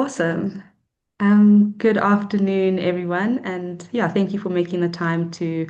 Awesome. Good afternoon, everyone. And yeah, thank you for making the time to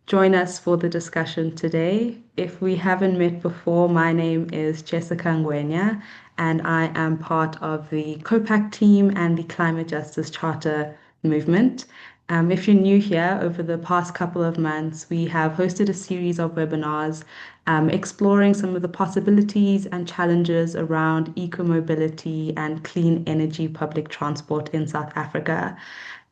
join us for the discussion today. If we haven't met before, my name is Jessica Ngwenya, and I am part of the COPAC team and the Climate Justice Charter movement. If you're new here, over the past couple of months, we have hosted a series of webinars exploring some of the possibilities and challenges around eco-mobility and clean energy public transport in South Africa.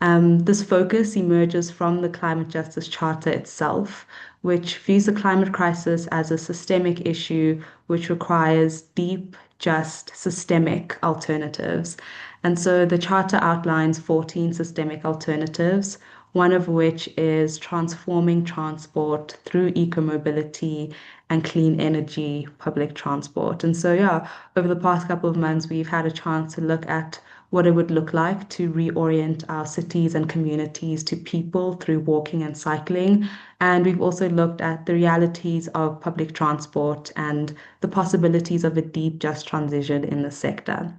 This focus emerges from the Climate Justice Charter itself, which views the climate crisis as a systemic issue which requires deep, just, systemic alternatives. And so the Charter outlines 14 systemic alternatives, one of which is transforming transport through eco-mobility and clean energy public transport. And so, yeah, over the past couple of months, we've had a chance to look at what it would look like to reorient our cities and communities to people through walking and cycling. And we've also looked at the realities of public transport and the possibilities of a deep, just transition in the sector.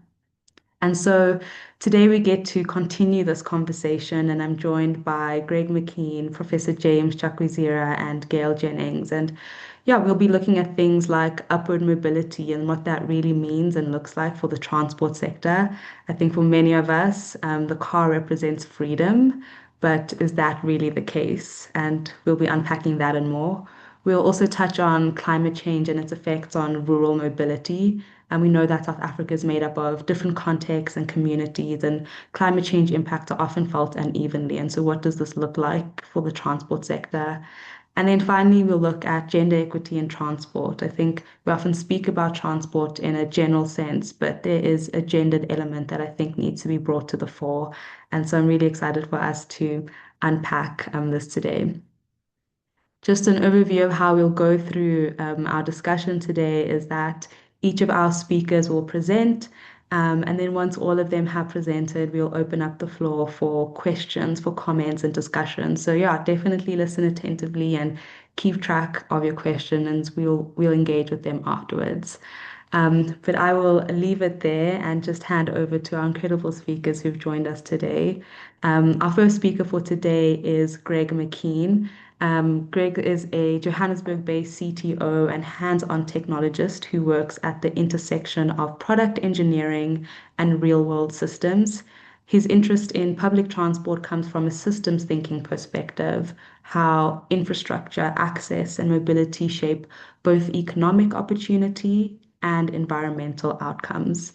And so today we get to continue this conversation, and I'm joined by Greg McKeen, Professor James Chakwizira, and Gail Jennings. And yeah, we'll be looking at things like upward mobility and what that really means and looks like for the transport sector. I think for many of us, the car represents freedom, but is that really the case? And we'll be unpacking that and more. We'll also touch on climate change and its effects on rural mobility. And we know that South Africa is made up of different contexts and communities, and climate change impacts are often felt unevenly. And so, what does this look like for the transport sector? And then finally, we'll look at gender equity in transport. I think we often speak about transport in a general sense, but there is a gendered element that I think needs to be brought to the fore. And so I'm really excited for us to unpack this today. Just an overview of how we'll go through our discussion today is that each of our speakers will present, and then once all of them have presented, we'll open up the floor for questions, for comments, and discussion. So yeah, definitely listen attentively and keep track of your questions, and we'll engage with them afterwards. But I will leave it there and just hand over to our incredible speakers who've joined us today. Our first speaker for today is Greg McKeen. Greg is a Johannesburg-based CTO and hands-on technologist who works at the intersection of product engineering and real-world systems. His interest in public transport comes from a systems thinking perspective, how infrastructure, access, and mobility shape both economic opportunity and environmental outcomes,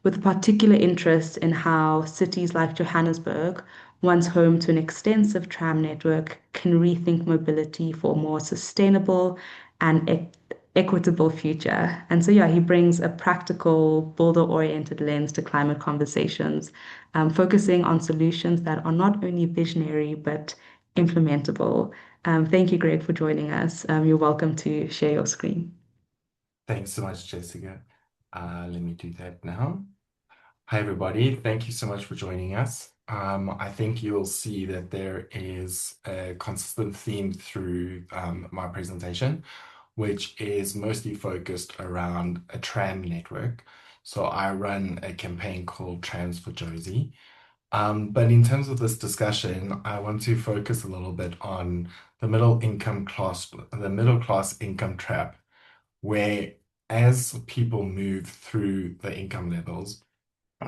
with a particular interest in how cities like Johannesburg, once home to an extensive tram network, can rethink mobility for a more sustainable and equitable future. And so, yeah, he brings a practical, builder-oriented lens to climate conversations, focusing on solutions that are not only visionary but implementable. Thank you, Greg, for joining us. You're welcome to share your screen. Thanks so much, Jessica. Let me do that now. Hi, everybody. Thank you so much for joining us. I think you'll see that there is a consistent theme through my presentation, which is mostly focused around a tram network. So I run a campaign called Trams for Josie. But in terms of this discussion, I want to focus a little bit on the middle class income trap, where as people move through the income levels,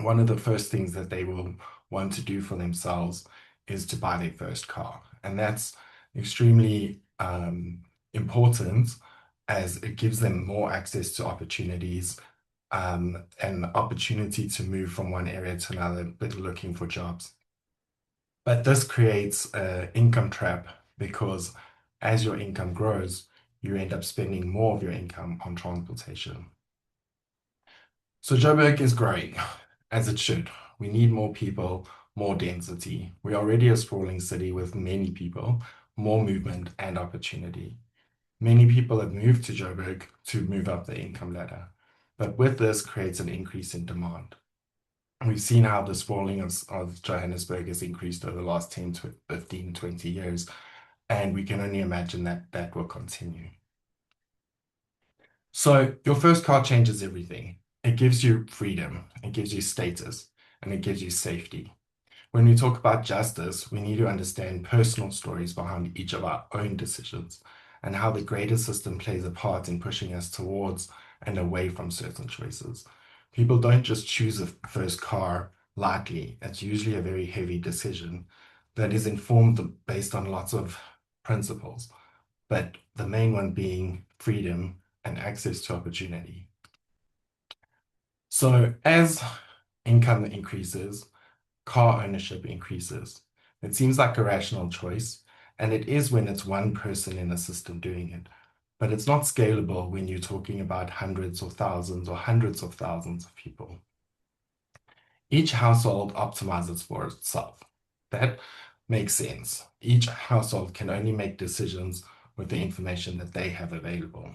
one of the first things that they will want to do for themselves is to buy their first car. And that's extremely important, as it gives them more access to opportunities, and opportunity to move from one area to another, but looking for jobs. But this creates an income trap, because as your income grows, you end up spending more of your income on transportation. So Joburg is growing, as it should. We need more people, more density. We're already a sprawling city with many people, more movement and opportunity. Many people have moved to Joburg to move up the income ladder, but with this creates an increase in demand. We've seen how the sprawling of Johannesburg has increased over the last 10 to 15, 20 years, and we can only imagine that that will continue. So your first car changes everything. It gives you freedom, it gives you status, and it gives you safety. When we talk about justice, we need to understand personal stories behind each of our own decisions and how the greater system plays a part in pushing us towards and away from certain choices. People don't just choose a first car lightly. It's usually a very heavy decision that is informed based on lots of principles, but the main one being freedom and access to opportunity. So as income increases, car ownership increases. It seems like a rational choice, and it is when it's one person in a system doing it. But it's not scalable when you're talking about hundreds of thousands of people. Each household optimizes for itself. That makes sense. Each household can only make decisions with the information that they have available.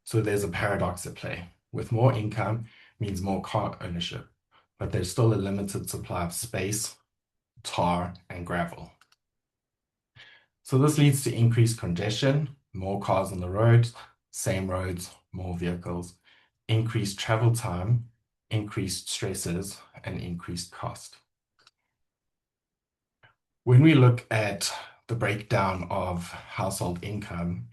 So there's a paradox at play. With more income means more car ownership, but there's still a limited supply of space, tar, and gravel. So this leads to increased congestion, more cars on the roads, more vehicles, increased travel time, increased stresses, and increased cost. When we look at the breakdown of household income,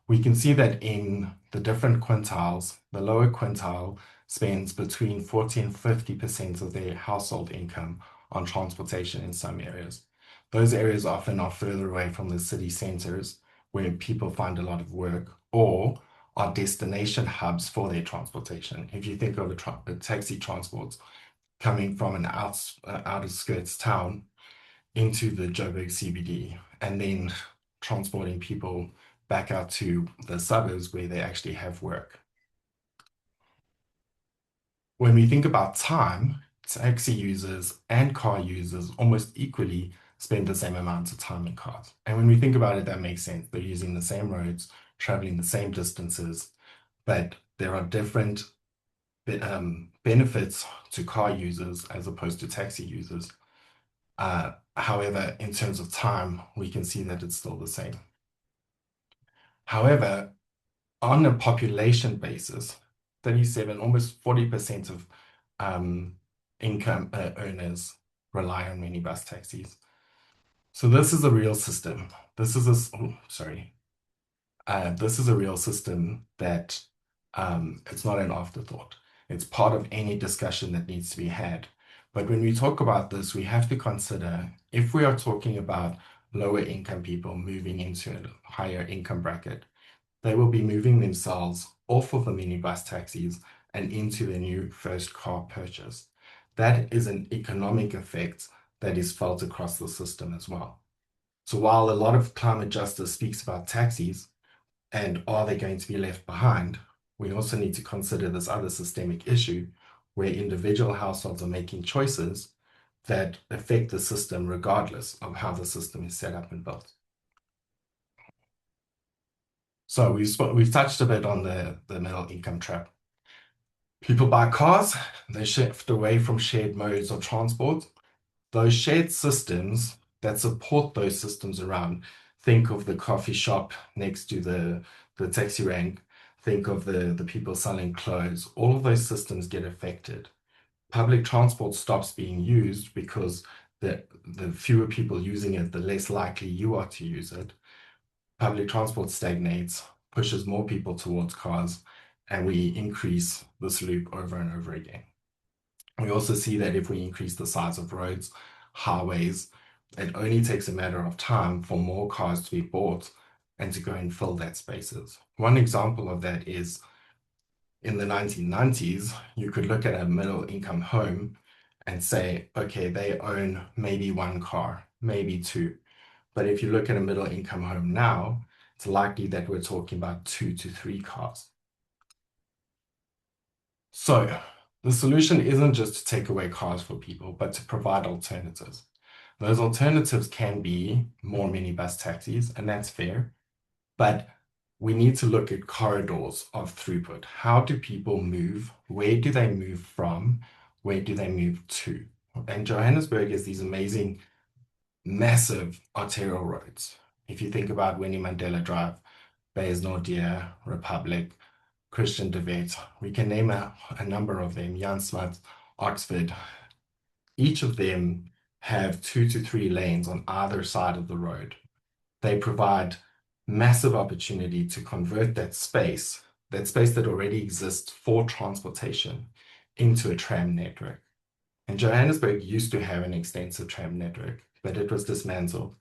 we can see that in the different quintiles, the lower quintile spends between 40 and 50% of their household income on transportation in some areas. Those areas often are further away from the city centers where people find a lot of work or are destination hubs for their transportation. If you think of a taxi transport coming from an outer skirts town into the Joburg CBD and then transporting people back out to the suburbs where they actually have work. When we think about time, taxi users and car users almost equally spend the same amount of time in cars. And when we think about it, that makes sense. They're using the same roads, traveling the same distances, but there are different benefits to car users as opposed to taxi users. However, in terms of time, we can see that it's still the same. However, on a population basis, 37, almost 40% of income earners rely on minibus taxis. So this is a real system. This is this is a real system that it's not an afterthought. It's part of any discussion that needs to be had. But when we talk about this, we have to consider if we are talking about lower income people moving into a higher income bracket, they will be moving themselves off of the minibus taxis and into their new first car purchase. That is an economic effect that is felt across the system as well. So while a lot of climate justice speaks about taxis and are they going to be left behind, we also need to consider this other systemic issue where individual households are making choices that affect the system regardless of how the system is set up and built. So we've touched a bit on the middle income trap. People buy cars, they shift away from shared modes of transport. Those shared systems that support those systems around, think of the coffee shop next to the taxi rank, think of the people selling clothes, all of those systems get affected. Public transport stops being used because the fewer people using it, the less likely you are to use it. Public transport stagnates, pushes more people towards cars, and we increase this loop over and over again. We also see that if we increase the size of roads, highways, it only takes a matter of time for more cars to be bought and to go and fill that spaces. One example of that is in the 1990s, you could look at a middle income home and say, okay, they own maybe one car, maybe two. But if you look at a middle income home now, it's likely that we're talking about 2 to 3 cars. So the solution isn't just to take away cars for people, but to provide alternatives. Those alternatives can be more minibus taxis, and that's fair. But we need to look at corridors of throughput. How do people move? Where do they move from? Where do they move to? And Johannesburg has these amazing, massive arterial roads. If you think about Winnie Mandela Drive, Baysnordia, Republic, Christian De Wet, we can name a number of them, Jan Smuts, Oxford, each of them have 2 to 3 lanes on either side of the road. They provide massive opportunity to convert that space that already exists for transportation, into a tram network. And Johannesburg used to have an extensive tram network, but it was dismantled.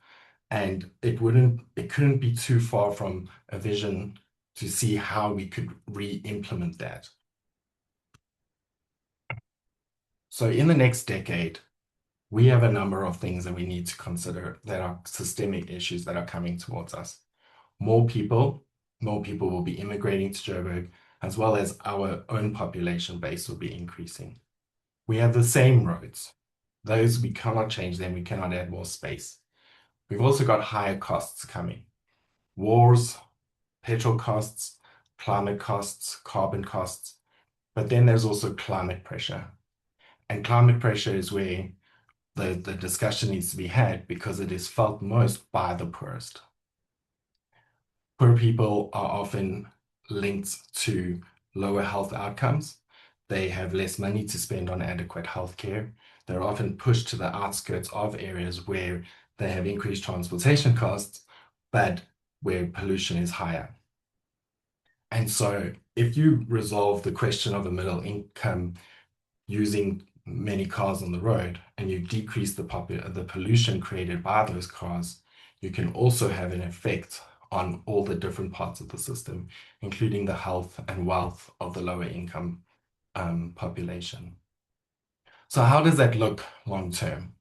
And it couldn't be too far from a vision to see how we could re-implement that. So in the next decade, we have a number of things that we need to consider that are systemic issues that are coming towards us. More people, more people will be immigrating to Joburg, as well as our own population base will be increasing. We have the same roads. Those, we cannot change them. We cannot add more space. We've also got higher costs coming. Wars, petrol costs, climate costs, carbon costs. But then there's also climate pressure. And climate pressure is where the discussion needs to be had, because it is felt most by the poorest. Poor people are often linked to lower health outcomes. They have less money to spend on adequate healthcare. They're often pushed to the outskirts of areas where they have increased transportation costs, but where pollution is higher. And so if you resolve the question of a middle income using many cars on the road, and you decrease the pollution created by those cars, you can also have an effect on all the different parts of the system, including the health and wealth of the lower income population. So how does that look long term?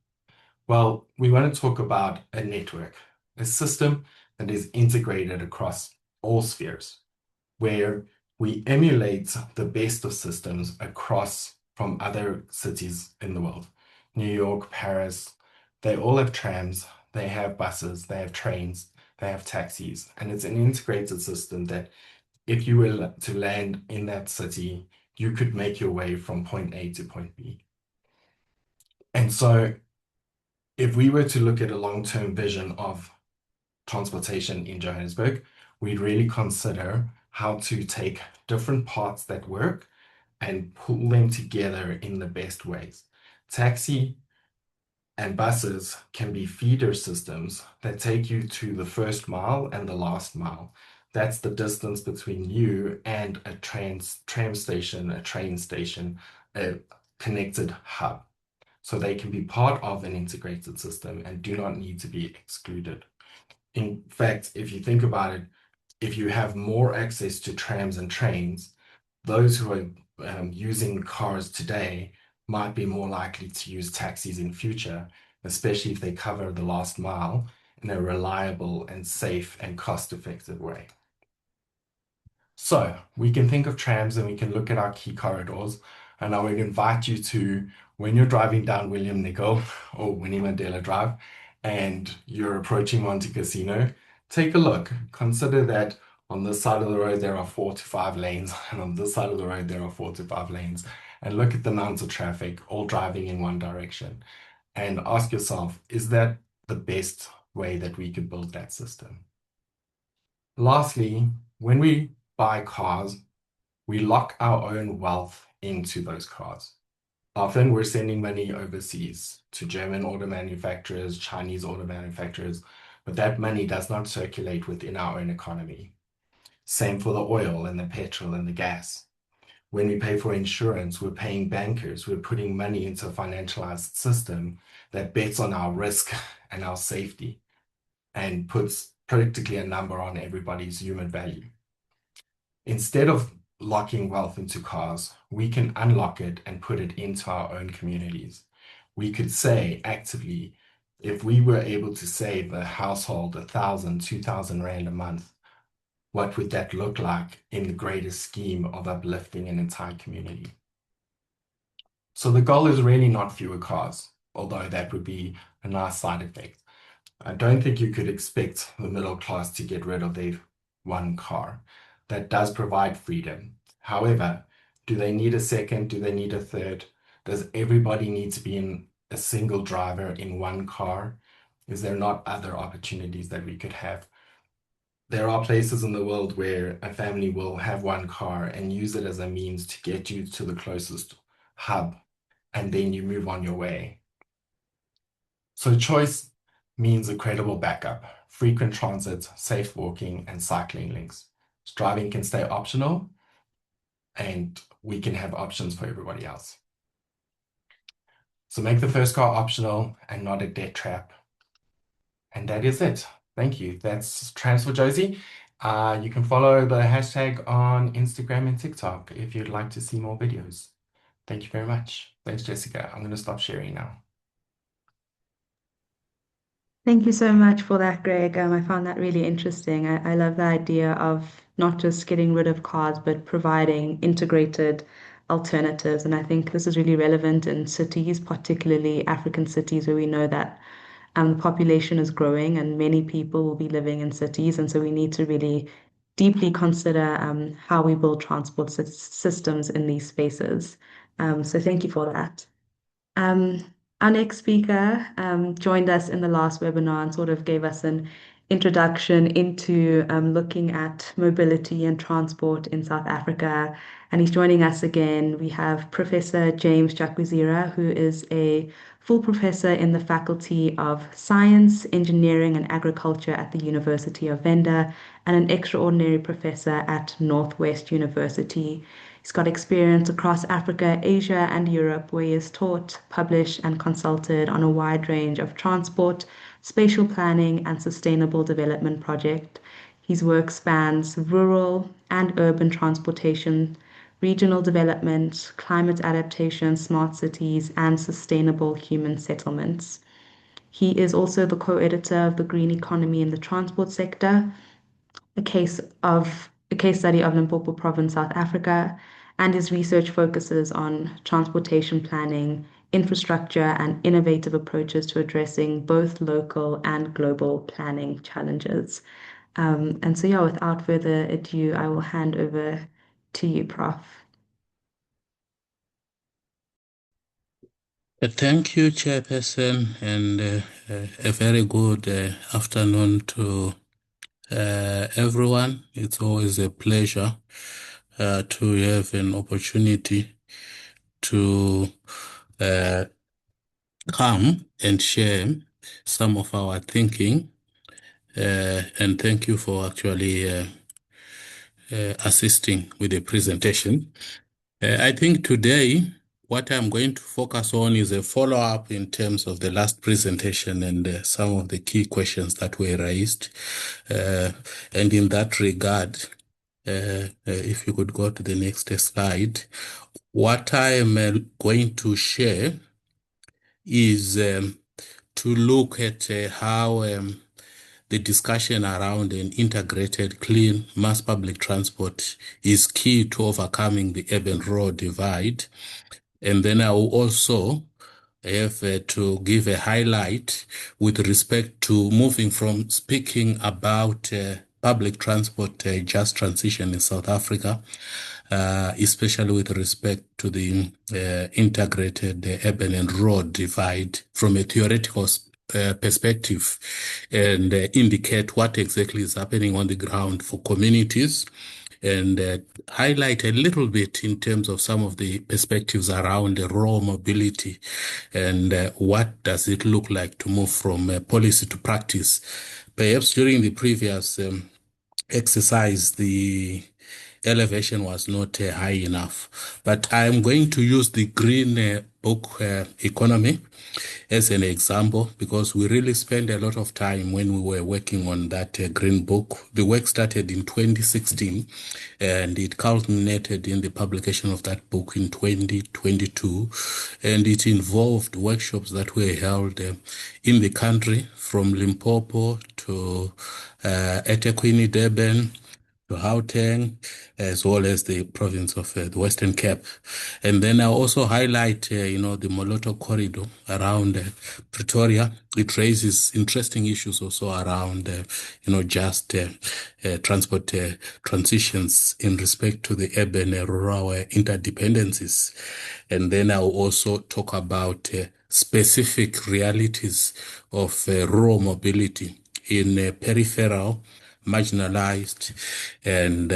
Well, we want to talk about a network, a system that is integrated across all spheres, where we emulate the best of systems across from other cities in the world. New York, Paris, they all have trams, they have buses, they have trains, they have taxis, and it's an integrated system that if you were to land in that city, you could make your way from point A to point B. And so if we were to look at a long-term vision of transportation in Johannesburg, we'd really consider how to take different parts that work and pull them together in the best ways. Taxi and buses can be feeder systems that take you to the first mile and the last mile. That's the distance between you and a tram station, a train station, a connected hub. So they can be part of an integrated system and do not need to be excluded. In fact, if you think about it, if you have more access to trams and trains, those who are using cars today might be more likely to use taxis in future, especially if they cover the last mile in a reliable and safe and cost-effective way. So we can think of trams and we can look at our key corridors. And I would invite you to, when you're driving down William Nicol or Winnie Mandela Drive and you're approaching Monte Casino, take a look. Consider that on this side of the road, there are 4 to 5 lanes, and on this side of the road, there are 4 to 5 lanes. And look at the amounts of traffic all driving in one direction. And ask yourself, is that the best way that we could build that system? Lastly, when we buy cars, we lock our own wealth into those cars. Often we're sending money overseas to German auto manufacturers, Chinese auto manufacturers, but that money does not circulate within our own economy. Same for the oil and the petrol and the gas. When we pay for insurance, we're paying bankers, we're putting money into a financialized system that bets on our risk and our safety and puts practically a number on everybody's human value. Instead of locking wealth into cars, we can unlock it and put it into our own communities. We could say actively, if we were able to save a household 1,000, 2,000 Rand a month, what would that look like in the greater scheme of uplifting an entire community? So the goal is really not fewer cars, although that would be a nice side effect. I don't think you could expect the middle class to get rid of their one car. That does provide freedom. However, do they need a second? Do they need a third? Does everybody need to be in a single driver in one car? Is there not other opportunities that we could have? There are places in the world where a family will have one car and use it as a means to get you to the closest hub and then you move on your way. So choice means a credible backup, frequent transit, safe walking, and cycling links. Driving can stay optional, and we can have options for everybody else. So make the first car optional and not a debt trap. And that is it. Thank you. That's Trans for Josie. You can follow the hashtag on Instagram and TikTok if you'd like to see more videos. Thank you very much. Thanks, Jessica. I'm going to stop sharing now. Thank you so much for that, Greg. I found that really interesting. I love the idea of not just getting rid of cars, but providing integrated alternatives. And I think this is really relevant in cities, particularly African cities, where we know that the population is growing and many people will be living in cities. And so we need to really deeply consider how we build transport systems in these spaces. So thank you for that. Um, our next speaker joined us in the last webinar and sort of gave us an introduction into looking at mobility and transport in South Africa. And he's joining us again. We have Professor James Chakwizira, who is a full professor in the Faculty of Science, Engineering, and Agriculture at the University of Venda, and an extraordinary professor at Northwest University. He's got experience across Africa, Asia, and Europe, where he has taught, published, and consulted on a wide range of transport, spatial planning, and sustainable development projects. His work spans rural and urban transportation, regional development, climate adaptation, smart cities, and sustainable human settlements. He is also the co-editor of The Green Economy in the Transport Sector, a case study of Limpopo Province, South Africa, and his research focuses on transportation planning, infrastructure, and innovative approaches to addressing both local and global planning challenges. And so, yeah, without further ado, I will hand over to you, Prof. Thank you, Chairperson, and a very good afternoon to everyone. It's always a pleasure to have an opportunity to come and share some of our thinking. And thank you for actually assisting with the presentation. I think today what I'm going to focus on is a follow-up in terms of the last presentation and some of the key questions that were raised. And in that regard, if you could go to the next slide, what I am going to share is to look at how the discussion around an integrated, clean mass public transport is key to overcoming the urban-rural divide. And then I will also have to give a highlight with respect to moving from speaking about public transport just transition in South Africa, especially with respect to the integrated urban and rural divide from a theoretical perspective, and indicate what exactly is happening on the ground for communities, and highlight a little bit in terms of some of the perspectives around the rural mobility and what does it look like to move from policy to practice. Perhaps during the previous exercise, the elevation was not high enough, but I'm going to use the green book economy as an example, because we really spent a lot of time when we were working on that green book. The work started in 2016 and it culminated in the publication of that book in 2022, and it involved workshops that were held in the country, from Limpopo to eThekwini, Durban, to Gauteng, as well as the province of the Western Cape. And then I'll also highlight, the Moloto corridor around Pretoria. It raises interesting issues also around, just transport transitions in respect to the urban and rural interdependencies. And then I'll also talk about specific realities of rural mobility in peripheral marginalized and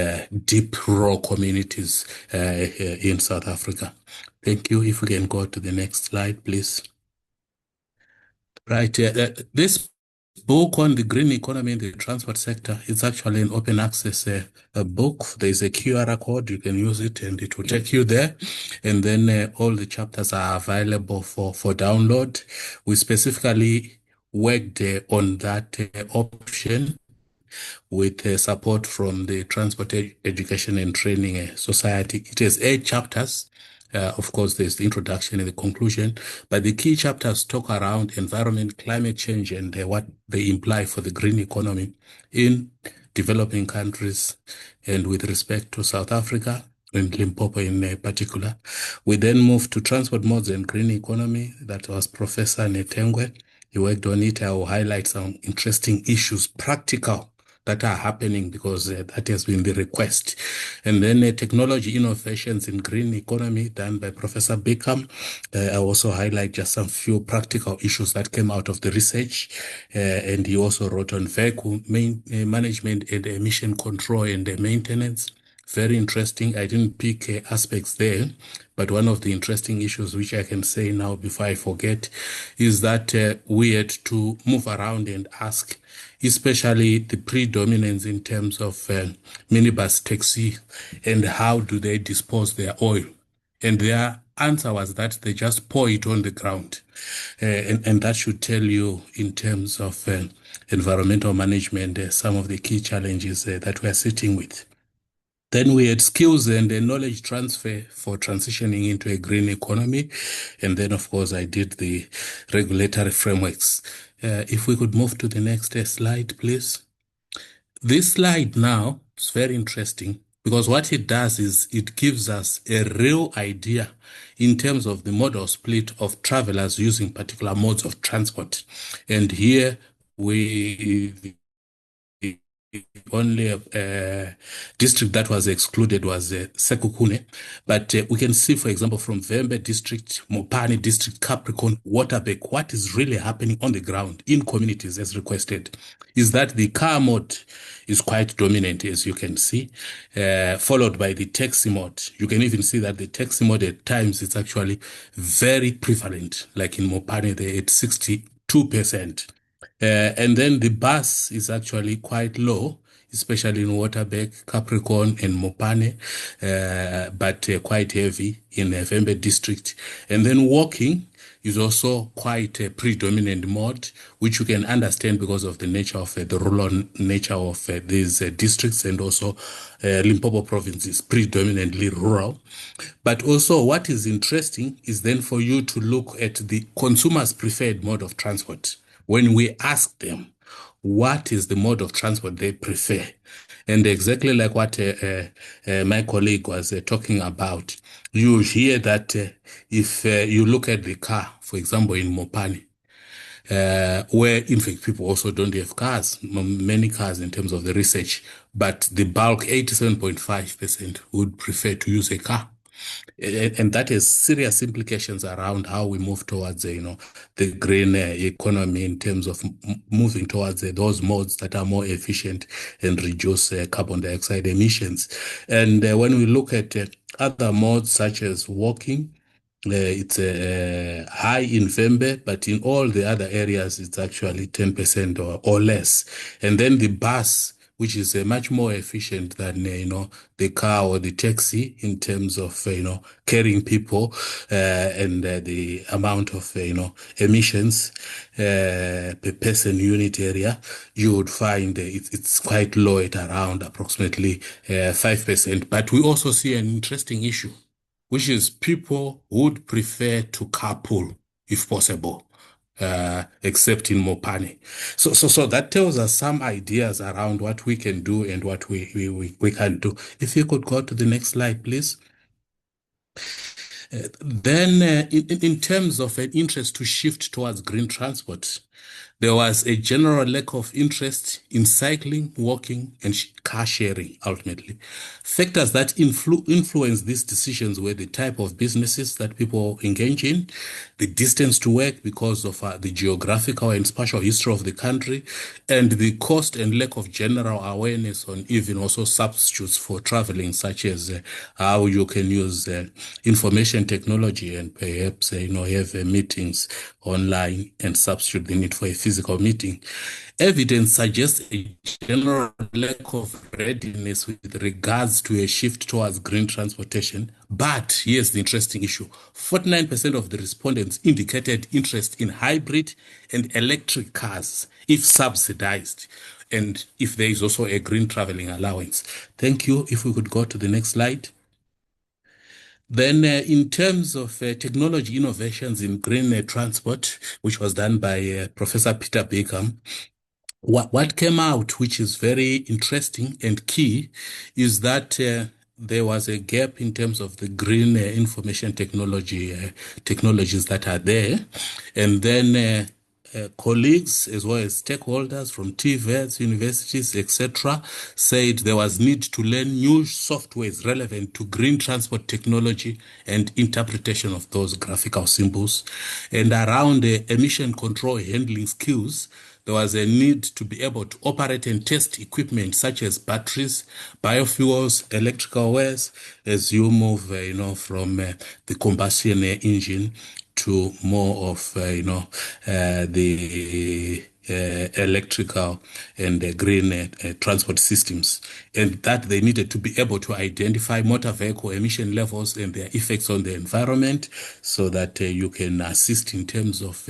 deep rural communities in South Africa. Thank you. If we can go to the next slide, please. Right. This book on the green economy in the transport sector is actually an open access a book. There is a QR code. You can use it and it will take you there. And then all the chapters are available for download. We specifically worked on that option with support from the Transport Education and Training Society. It has 8 chapters. Of course, there's the introduction and the conclusion, but the key chapters talk around environment, climate change, and what they imply for the green economy in developing countries and with respect to South Africa and Limpopo in particular. We then moved to transport modes and green economy. That was Professor Netengwe. He worked on it. I will highlight some interesting issues, practical, that are happening because that has been the request. And then technology innovations in green economy done by Professor Beckham. I also highlight just some few practical issues that came out of the research. And he also wrote on vehicle management and emission control and maintenance. Very interesting. I didn't pick aspects there, but one of the interesting issues which I can say now before I forget is that we had to move around and ask, especially the predominance in terms of minibus taxi and how do they dispose their oil. And their answer was that they just pour it on the ground. And that should tell you in terms of environmental management some of the key challenges that we are sitting with. Then we had skills and knowledge transfer for transitioning into a green economy. And then, of course, I did the regulatory frameworks. If we could move to the next slide, please. This slide now is very interesting because what it does is it gives us a real idea in terms of the modal split of travelers using particular modes of transport. And here we only district that was excluded was Sekhukhune. But we can see, for example, from Vhembe district, Mopani district, Capricorn, Waterberg, what is really happening on the ground in communities as requested is that the car mode is quite dominant, as you can see, followed by the taxi mode. You can even see that the taxi mode at times is actually very prevalent, like in Mopani, they're at 62%. And then the bus is actually quite low, especially in Waterberg, Capricorn, and Mopane, but quite heavy in Vhembe district. And then walking is also quite a predominant mode, which you can understand because of the nature of the rural nature of these districts, and also Limpopo province is predominantly rural. But also what is interesting is then for you to look at the consumer's preferred mode of transport. When we ask them what is the mode of transport they prefer, and exactly like what my colleague was talking about, you hear that if you look at the car, for example, in Mopani, where in fact people also don't have cars, many cars in terms of the research, but the bulk, 87.5%, would prefer to use a car. And that has serious implications around how we move towards, the green economy in terms of moving towards those modes that are more efficient and reduce carbon dioxide emissions. And when we look at other modes such as walking, it's high in Vhembe, but in all the other areas, it's actually 10% or less. And then the bus, which is much more efficient than, the car or the taxi in terms of, carrying people and the amount of, emissions per person unit area, you would find it's quite low at around approximately 5%. But we also see an interesting issue, which is people would prefer to carpool if possible. Except in Mopani. So that tells us some ideas around what we can do and what we can do. If you could go to the next slide, please. Then in terms of an interest to shift towards green transport, There was a general lack of interest in cycling, walking, and car sharing, ultimately. Factors that influence these decisions were the type of businesses that people engage in, the distance to work because of the geographical and spatial history of the country, and the cost and lack of general awareness on even also substitutes for traveling, such as how you can use information technology and perhaps have meetings online and substitute the need for a physical meeting. Evidence suggests a general lack of readiness with regards to a shift towards green transportation. But here's the interesting issue. 49% of the respondents indicated interest in hybrid and electric cars if subsidized, and if there is also a green traveling allowance. Thank you. If we could go to the next slide. Then in terms of technology innovations in green transport, which was done by Professor Peter Beacom, what came out, which is very interesting and key, is that there was a gap in terms of the green information technologies that are there. And then colleagues as well as stakeholders from TVETs, universities, etc., said there was need to learn new softwares relevant to green transport technology and interpretation of those graphical symbols. And around emission control handling skills, there was a need to be able to operate and test equipment such as batteries, biofuels, electrical wares, as you move, from the combustion engine to more of, the electrical and green transport systems, and that they needed to be able to identify motor vehicle emission levels and their effects on the environment, so that you can assist in terms of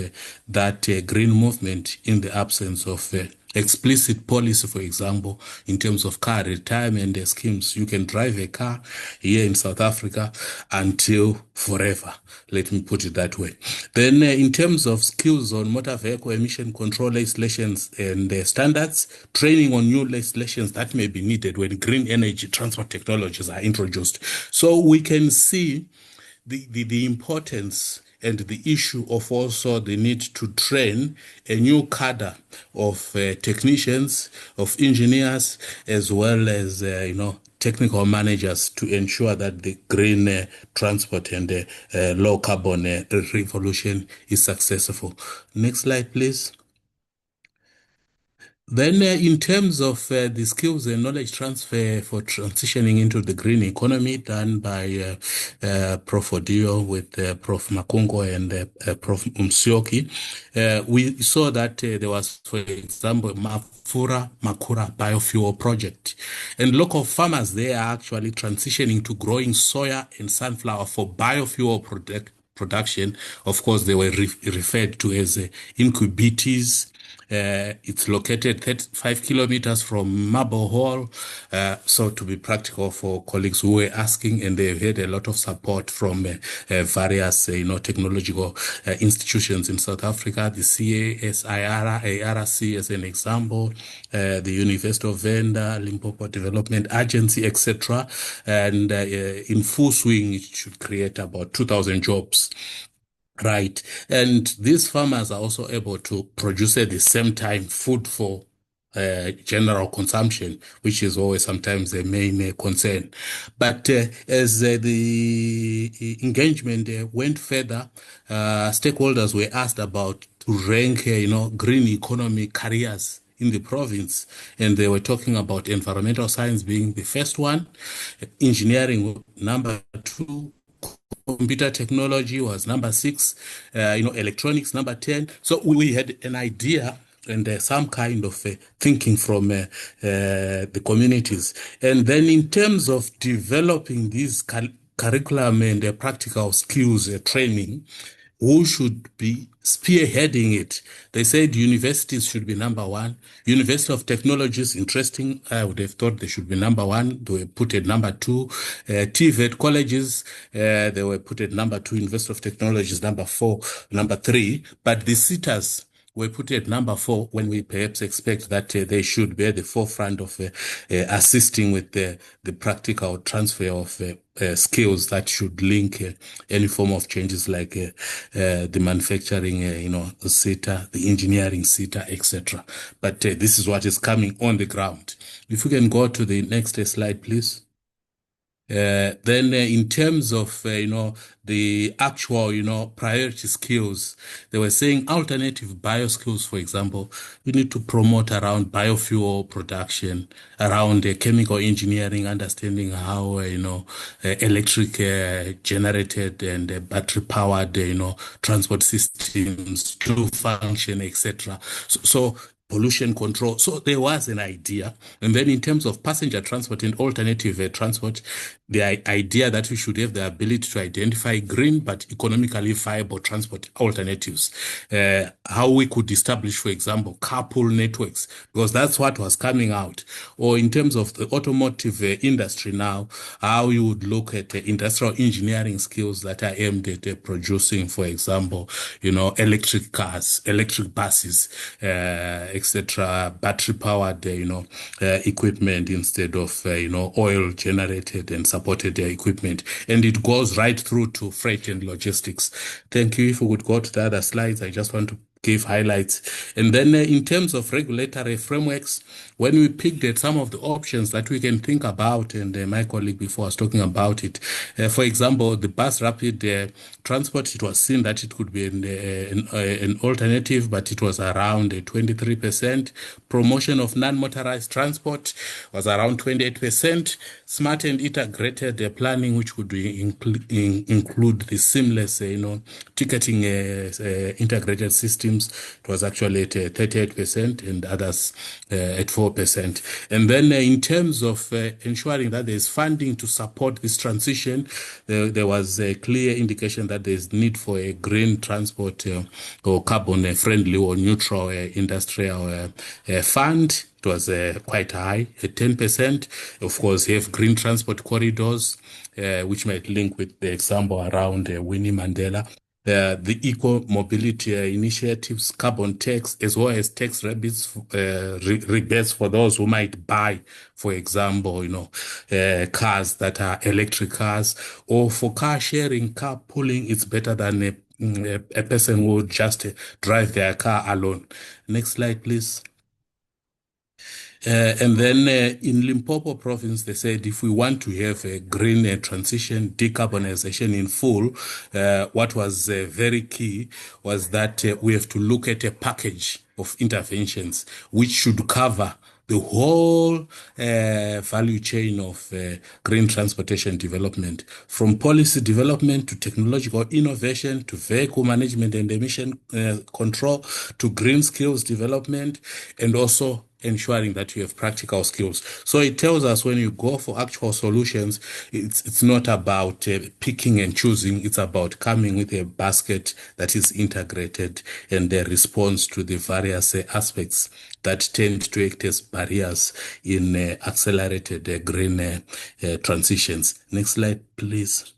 that green movement in the absence of explicit policy. For example, in terms of car retirement schemes, you can drive a car here in South Africa until forever. Let me put it that way. Then in terms of skills on motor vehicle emission control legislations and standards, training on new legislations that may be needed when green energy transport technologies are introduced. So we can see the importance and the issue of also the need to train a new cadre of technicians, of engineers, as well as, technical managers to ensure that the green transport and low carbon revolution is successful. Next slide, please. Then in terms of the skills and knowledge transfer for transitioning into the green economy done by Prof. Odio with Prof. Makungo and Prof. Umsioki, we saw that there was, for example, Makura biofuel project. And local farmers, they are actually transitioning to growing soya and sunflower for biofuel production. Of course, they were referred to as incubatees. It's located 35 kilometers from Marble Hall. So to be practical for colleagues who were asking, and they've had a lot of support from various, technological institutions in South Africa, the CASIRA, ARC as an example, the University of Venda, Limpopo Development Agency, etc. And in full swing, it should create about 2,000 jobs. Right. And these farmers are also able to produce at the same time food for general consumption, which is always sometimes the main concern. But as the engagement went further, stakeholders were asked about to rank, green economy careers in the province, and they were talking about environmental science being the first one, engineering number 2, computer technology was number 6, electronics number 10. So we had an idea and some kind of thinking from the communities. And then in terms of developing these curriculum and practical skills training, who should be spearheading it? They said universities should be number 1. University of Technologies, interesting. I would have thought they should be number 1. They were put at number 2. TVET colleges, they were put at number 2. University of Technologies, number 4, number 3. But the sitters were put at number 4 when we perhaps expect that they should be at the forefront of assisting with the practical transfer of skills that should link any form of changes like the manufacturing, the sector, the engineering sector, etc. But this is what is coming on the ground. If we can go to the next slide, please. Then in terms of, the actual, priority skills, they were saying alternative bioskills, for example, we need to promote around biofuel production, around chemical engineering, understanding how, electric generated and battery powered, transport systems do function, etc. So pollution control. So there was an idea. And then in terms of passenger transport and alternative transport, the idea that we should have the ability to identify green but economically viable transport alternatives. How we could establish, for example, carpool networks, because that's what was coming out. Or in terms of the automotive industry now, how you would look at industrial engineering skills that are aimed at producing, for example, electric cars, electric buses, etc., battery powered, equipment instead of, oil generated and supported equipment. And it goes right through to freight and logistics. Thank you. If we would go to the other slides, I just want to give highlights. And then in terms of regulatory frameworks, when we picked at some of the options that we can think about, and my colleague before was talking about it, for example, the bus rapid transport, it was seen that it could be an alternative, but it was around 23%. Promotion of non-motorized transport was around 28%. Smart and integrated planning, which would include the seamless, ticketing integrated systems, it was actually at 38%, and others at 4%. And then in terms of ensuring that there's funding to support this transition, there was a clear indication that there's need for a green transport or carbon friendly or neutral industrial fund. It was quite high, at 10%. Of course, you have green transport corridors, which might link with the example around Winnie Mandela. The eco-mobility initiatives, carbon tax, as well as tax rebates, rebates for those who might buy, for example, cars that are electric cars, or for car sharing, car pooling, it's better than a person who would just drive their car alone. Next slide, please. And then in Limpopo province, they said if we want to have a green transition, decarbonization in full, what was very key was that we have to look at a package of interventions which should cover the whole value chain of green transportation development, from policy development to technological innovation to vehicle management and emission control to green skills development, and also ensuring that you have practical skills. So it tells us when you go for actual solutions, it's not about picking and choosing. It's about coming with a basket that is integrated and a response to the various aspects that tend to act as barriers in accelerated green transitions. Next slide, please.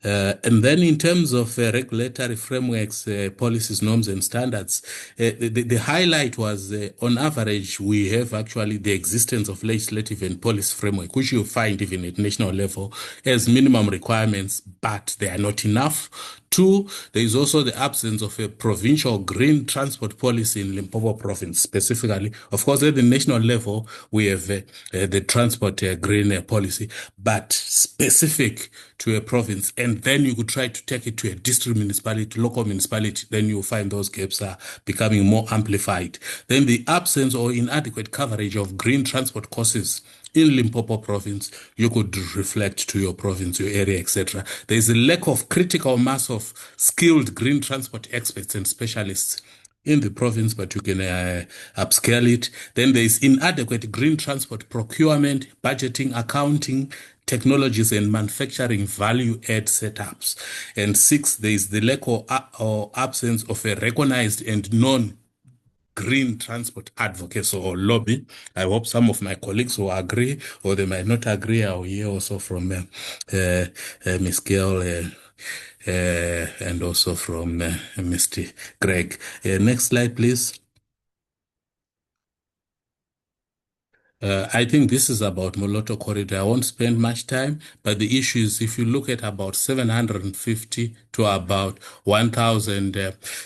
And then in terms of regulatory frameworks, policies, norms, and standards, the highlight was, on average, we have actually the existence of legislative and policy framework, which you find even at national level as minimum requirements, but they are not enough. 2, there is also the absence of a provincial green transport policy in Limpopo province specifically. Of course, at the national level, we have the transport green policy, but specific to a province. And then you could try to take it to a district municipality, local municipality, then you'll find those gaps are becoming more amplified. Then the absence or inadequate coverage of green transport courses in Limpopo province, you could reflect to your province, your area, etc. There is a lack of critical mass of skilled green transport experts and specialists in the province, but you can upscale it. Then there is inadequate green transport procurement, budgeting, accounting, technologies, and manufacturing value add setups. And 6, there is the lack or absence of a recognized and known green transport advocacy or lobby. I hope some of my colleagues will agree, or they might not agree. I'll hear also from Ms. Gail and also from Mr. Greg. Next slide, please. I think this is about Moloto Corridor. I won't spend much time, but the issue is if you look at about 750 to about 1,000,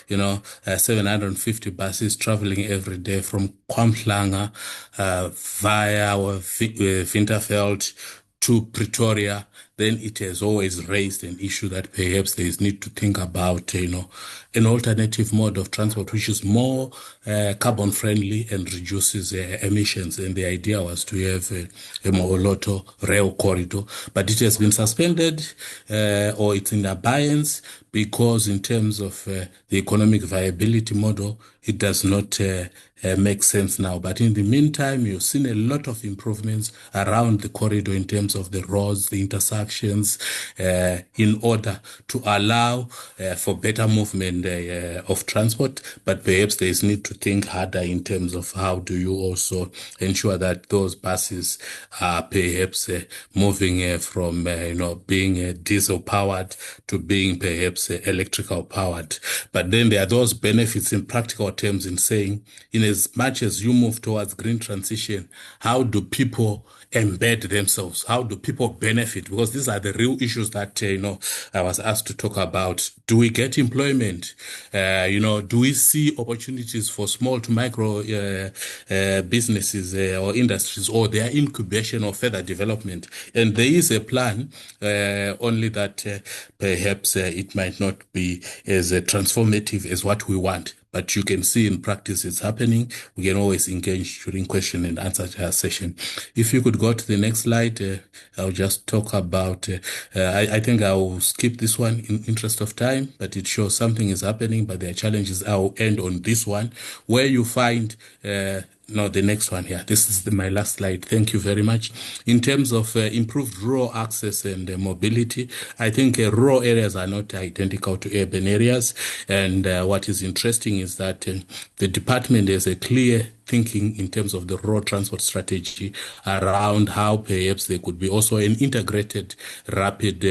750 buses traveling every day from Kwamhlanga via Winterveld to Pretoria, then it has always raised an issue that perhaps there is need to think about, an alternative mode of transport which is more carbon friendly and reduces emissions. And the idea was to have a Moloto rail corridor, but it has been suspended or it's in abeyance because in terms of the economic viability model, it does not make sense now. But in the meantime, you've seen a lot of improvements around the corridor in terms of the roads, the intersections, in order to allow for better movement of transport. But perhaps there is need to think harder in terms of how do you also ensure that those buses are perhaps moving from being diesel powered to being perhaps electrical powered. But then there are those benefits in practical terms in saying, in as much as you move towards green transition, how do people embed themselves? How do people benefit? Because these are the real issues that, I was asked to talk about. Do we get employment? Do we see opportunities for small to micro businesses or industries, or their incubation or further development? And there is a plan, only that perhaps it might not be as transformative as what we want. But you can see in practice it's happening. We can always engage during question and answer session. If you could go to the next slide, I'll just talk about, I think I'll skip this one in interest of time, but it shows something is happening, but there are challenges. I'll end on this one, where you find the next one here. This is my last slide. Thank you very much. In terms of improved rural access and mobility, I think rural areas are not identical to urban areas. And what is interesting is that the department has a clear thinking in terms of the road transport strategy around how perhaps there could be also an integrated rapid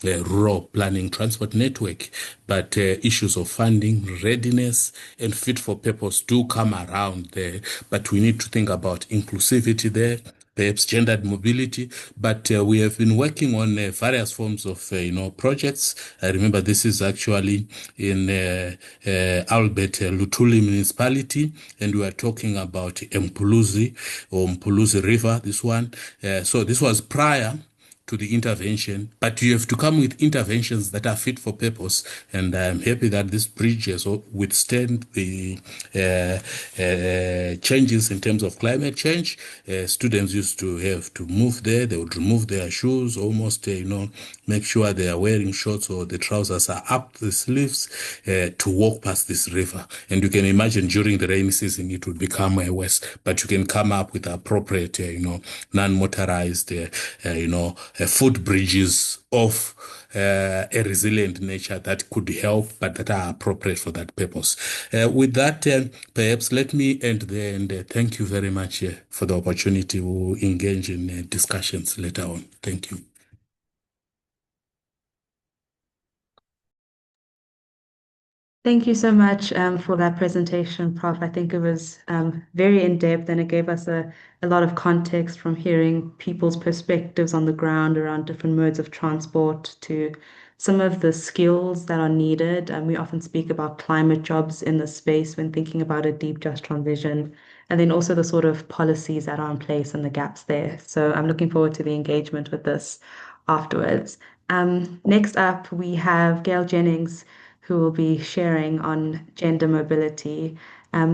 rural planning transport network. But issues of funding, readiness, and fit for purpose do come around there. But we need to think about inclusivity there, perhaps gendered mobility, but we have been working on various forms of, projects. I remember this is actually in Albert Lutuli municipality, and we are talking about Mpuluzi River, this one. So this was prior to the intervention, but you have to come with interventions that are fit for purpose. And I'm happy that this bridge has withstand the changes in terms of climate change. Students used to have to move there. They would remove their shoes, almost, make sure they are wearing shorts or the trousers are up the sleeves to walk past this river. And you can imagine during the rainy season, it would become worse, but you can come up with appropriate, non-motorized, footbridges of a resilient nature that could help, but that are appropriate for that purpose. With that, perhaps let me end there, and thank you very much for the opportunity to engage in discussions later on. Thank you. Thank you so much for that presentation, Prof. I think it was very in-depth, and it gave us a lot of context from hearing people's perspectives on the ground around different modes of transport to some of the skills that are needed. And we often speak about climate jobs in this space when thinking about a deep just transition, and then also the sort of policies that are in place and the gaps there. So I'm looking forward to the engagement with this afterwards. Next up, we have Gail Jennings, who will be sharing on gender mobility.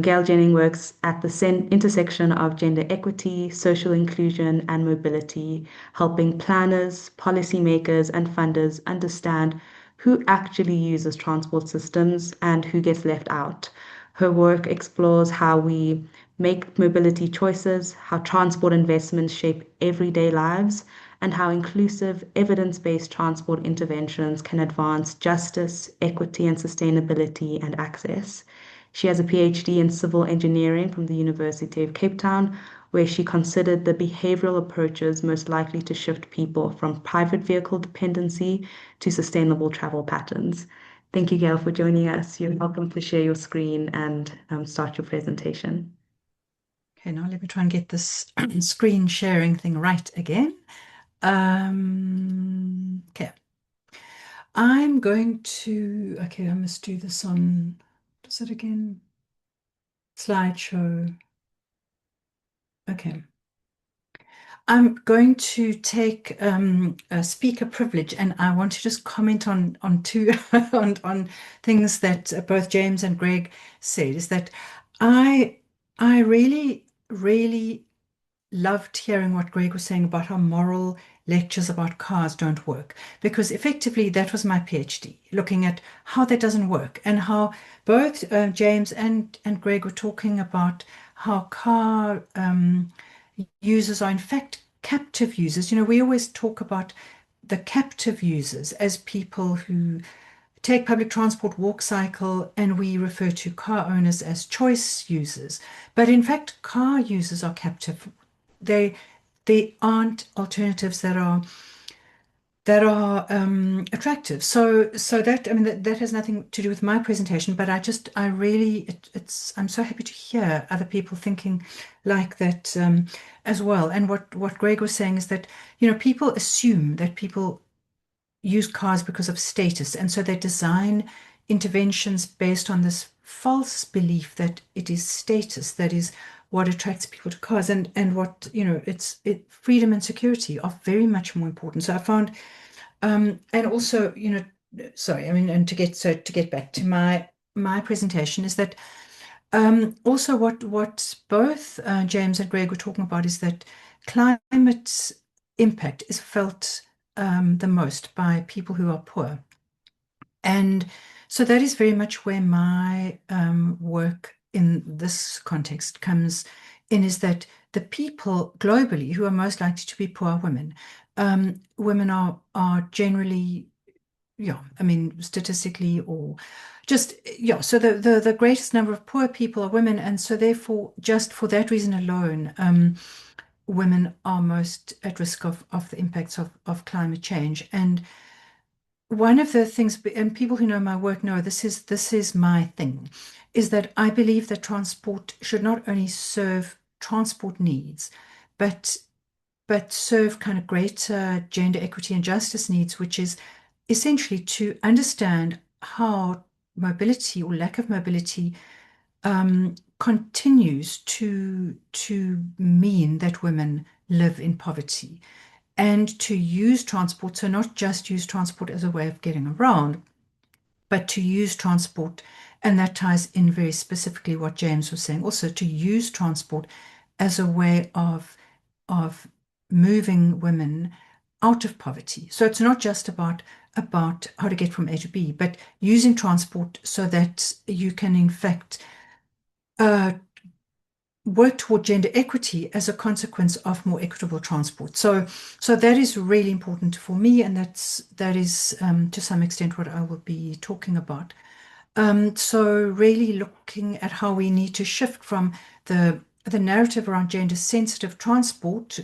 Gail Jennings works at the intersection of gender equity, social inclusion, and mobility, helping planners, policymakers, and funders understand who actually uses transport systems and who gets left out. Her work explores how we make mobility choices, how transport investments shape everyday lives, and how inclusive, evidence-based transport interventions can advance justice, equity, and sustainability and access. She has a PhD in civil engineering from the University of Cape Town, where she considered the behavioral approaches most likely to shift people from private vehicle dependency to sustainable travel patterns. Thank you, Gail, for joining us. You're welcome to share your screen and start your presentation. Okay, now let me try and get this screen sharing thing right again. Okay. I'm going to, okay, I must do this on, does it again? Slideshow. Okay. I'm going to take a speaker privilege, and I want to just comment on two on things that both James and Greg said. Is that I really loved hearing what Greg was saying about how moral lectures about cars don't work, because effectively that was my PhD, looking at how that doesn't work, and how both James and Greg were talking about how car users are in fact captive users. You know, we always talk about the captive users as people who take public transport, walk, cycle, and we refer to car owners as choice users. But in fact, car users are captive. They aren't alternatives that are attractive. So that, I mean, that has nothing to do with my presentation, but I really I'm so happy to hear other people thinking like that as well. And what Greg was saying is that, you know, people assume that people use cars because of status, and so they design interventions based on this false belief that it is status that is what attracts people to cars, and what, you know, freedom and security are very much more important. So I found and also, you know, sorry, I mean, and to get back to my presentation, is that also what both James and Greg were talking about is that climate impact is felt the most by people who are poor. And so that is very much where my work in this context comes in, is that the people globally who are most likely to be poor are women. Women are generally, yeah, I mean, statistically, or just, yeah, so the greatest number of poor people are women, and so therefore, just for that reason alone, women are most at risk of the impacts of climate change. And one of the things, and people who know my work know this is my thing, is that I believe that transport should not only serve transport needs, but serve kind of greater gender equity and justice needs, which is essentially to understand how mobility or lack of mobility continues to mean that women live in poverty, and to use transport, so not just use transport as a way of getting around, but to use transport, and that ties in very specifically what James was saying, also to use transport as a way of moving women out of poverty. So it's not just about how to get from A to B, but using transport so that you can in fact work toward gender equity as a consequence of more equitable transport. So that is really important for me, and that is to some extent what I will be talking about. So really looking at how we need to shift from the narrative around gender sensitive transport,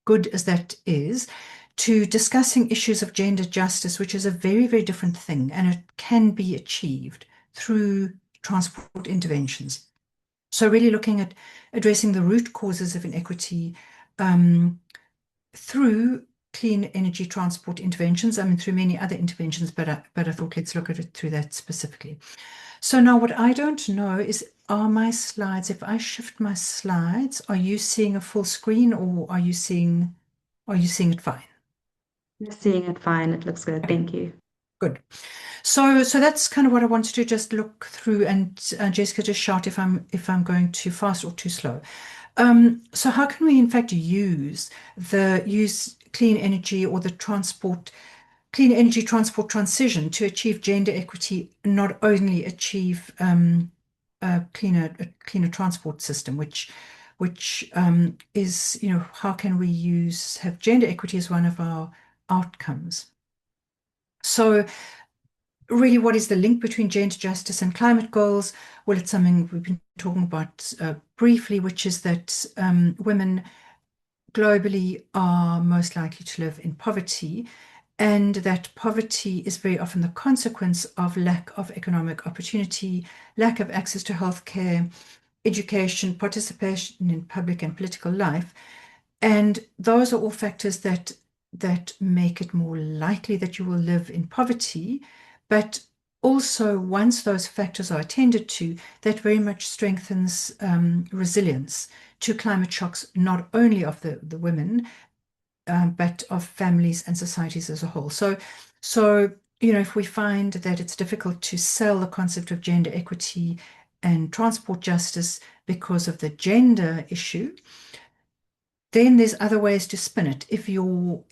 good as that is, to discussing issues of gender justice, which is a very, very different thing, and it can be achieved through transport interventions. So really looking at addressing the root causes of inequity through clean energy transport interventions. I mean, through many other interventions, but I thought let's look at it through that specifically. So now what I don't know is, are my slides, if I shift my slides, are you seeing a full screen, or are you seeing it fine? You're seeing it fine. It looks good. Thank you. Good. So that's kind of what I wanted to just look through, and Jessica, just shout if I'm going too fast or too slow. So how can we in fact use clean energy or the clean energy transport transition to achieve gender equity, not only achieve a cleaner transport system, which is, you know, how can we have gender equity as one of our outcomes? So really, what is the link between gender justice and climate goals? Well, it's something we've been talking about briefly, which is that women globally are most likely to live in poverty, and that poverty is very often the consequence of lack of economic opportunity, lack of access to healthcare, education, participation in public and political life. And those are all factors that make it more likely that you will live in poverty. But also, once those factors are attended to, that very much strengthens resilience to climate shocks, not only of the women, but of families and societies as a whole. So, if we find that it's difficult to sell the concept of gender equity and transport justice because of the gender issue, then there's other ways to spin it. If your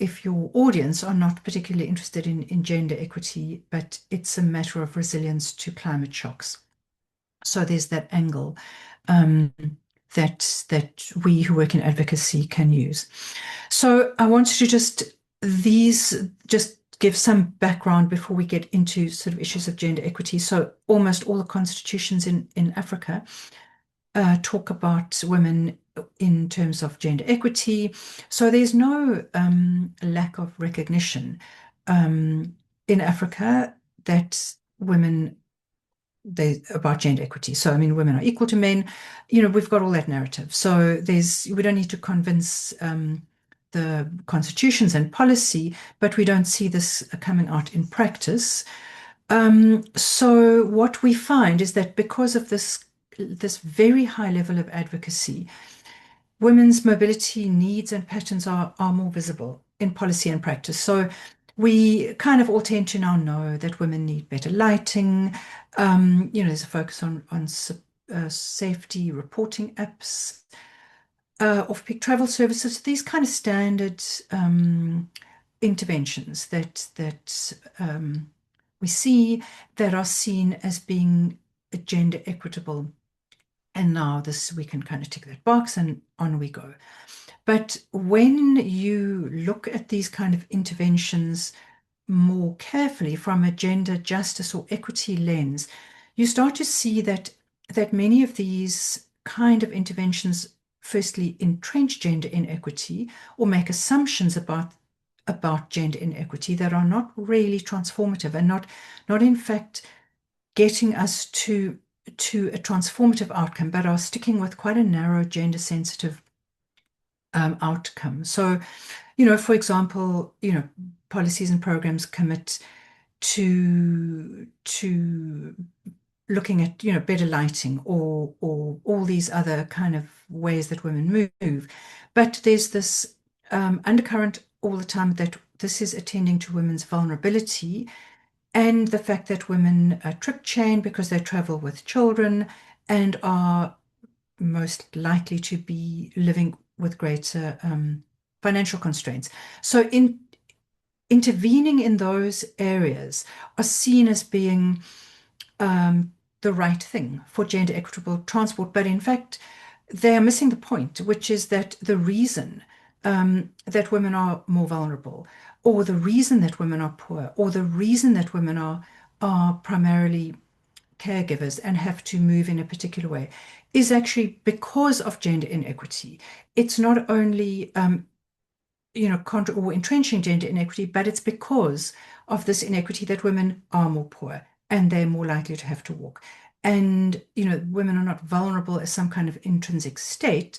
audience are not particularly interested in gender equity, but it's a matter of resilience to climate shocks. So there's that angle that we who work in advocacy can use. So I wanted to just give some background before we get into sort of issues of gender equity. So almost all the constitutions in Africa talk about women in terms of gender equity. So there's no lack of recognition in Africa that women about gender equity. So I mean, women are equal to men. We've got all that narrative. So we don't need to convince the constitutions and policy, but we don't see this coming out in practice. So what we find is that because of this very high level of advocacy, women's mobility needs and patterns are more visible in policy and practice. So we kind of all tend to now know that women need better lighting. There's a focus on safety reporting apps, off-peak travel services, these kind of standard interventions that we see that are seen as being gender equitable. And now we can kind of tick that box and on we go. But when you look at these kind of interventions more carefully from a gender justice or equity lens, you start to see that many of these kind of interventions firstly entrench gender inequity or make assumptions about gender inequity that are not really transformative and not in fact getting us to a transformative outcome, but are sticking with quite a narrow gender sensitive outcome. So, for example, policies and programs commit to looking at, better lighting or all these other kind of ways that women move. But there's this undercurrent all the time that this is attending to women's vulnerability and the fact that women trip chain because they travel with children and are most likely to be living with greater financial constraints. So intervening in those areas are seen as being the right thing for gender equitable transport. But in fact, they are missing the point, which is that the reason that women are more vulnerable, or the reason that women are poor, or the reason that women are primarily caregivers and have to move in a particular way is actually because of gender inequity. It's not only contra or entrenching gender inequity, but it's because of this inequity that women are more poor and they're more likely to have to walk. And women are not vulnerable as some kind of intrinsic state,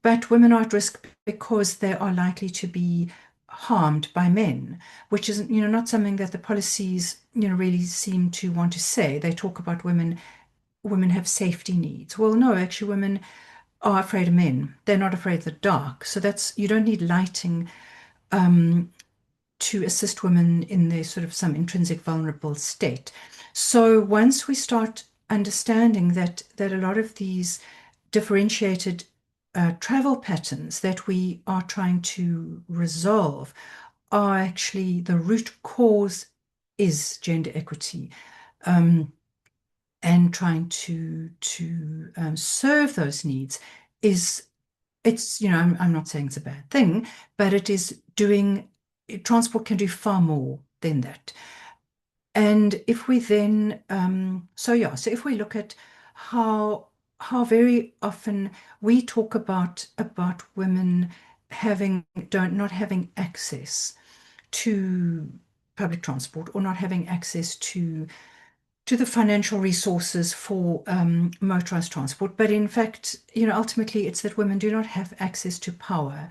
but women are at risk because they are likely to be harmed by men, which is not something that the policies really seem to want to say. They talk about women have safety needs. Well, no, actually women are afraid of men. They're not afraid of the dark. So you don't need lighting to assist women in their sort of some intrinsic vulnerable state. So once we start understanding that a lot of these differentiated travel patterns that we are trying to resolve are actually the root cause is gender equity, and trying to serve those needs I'm not saying it's a bad thing, but it is transport can do far more than that. And if we then, so if we look at how very often we talk about women not having access to public transport or not having access to the financial resources for motorized transport. But in fact, ultimately it's that women do not have access to power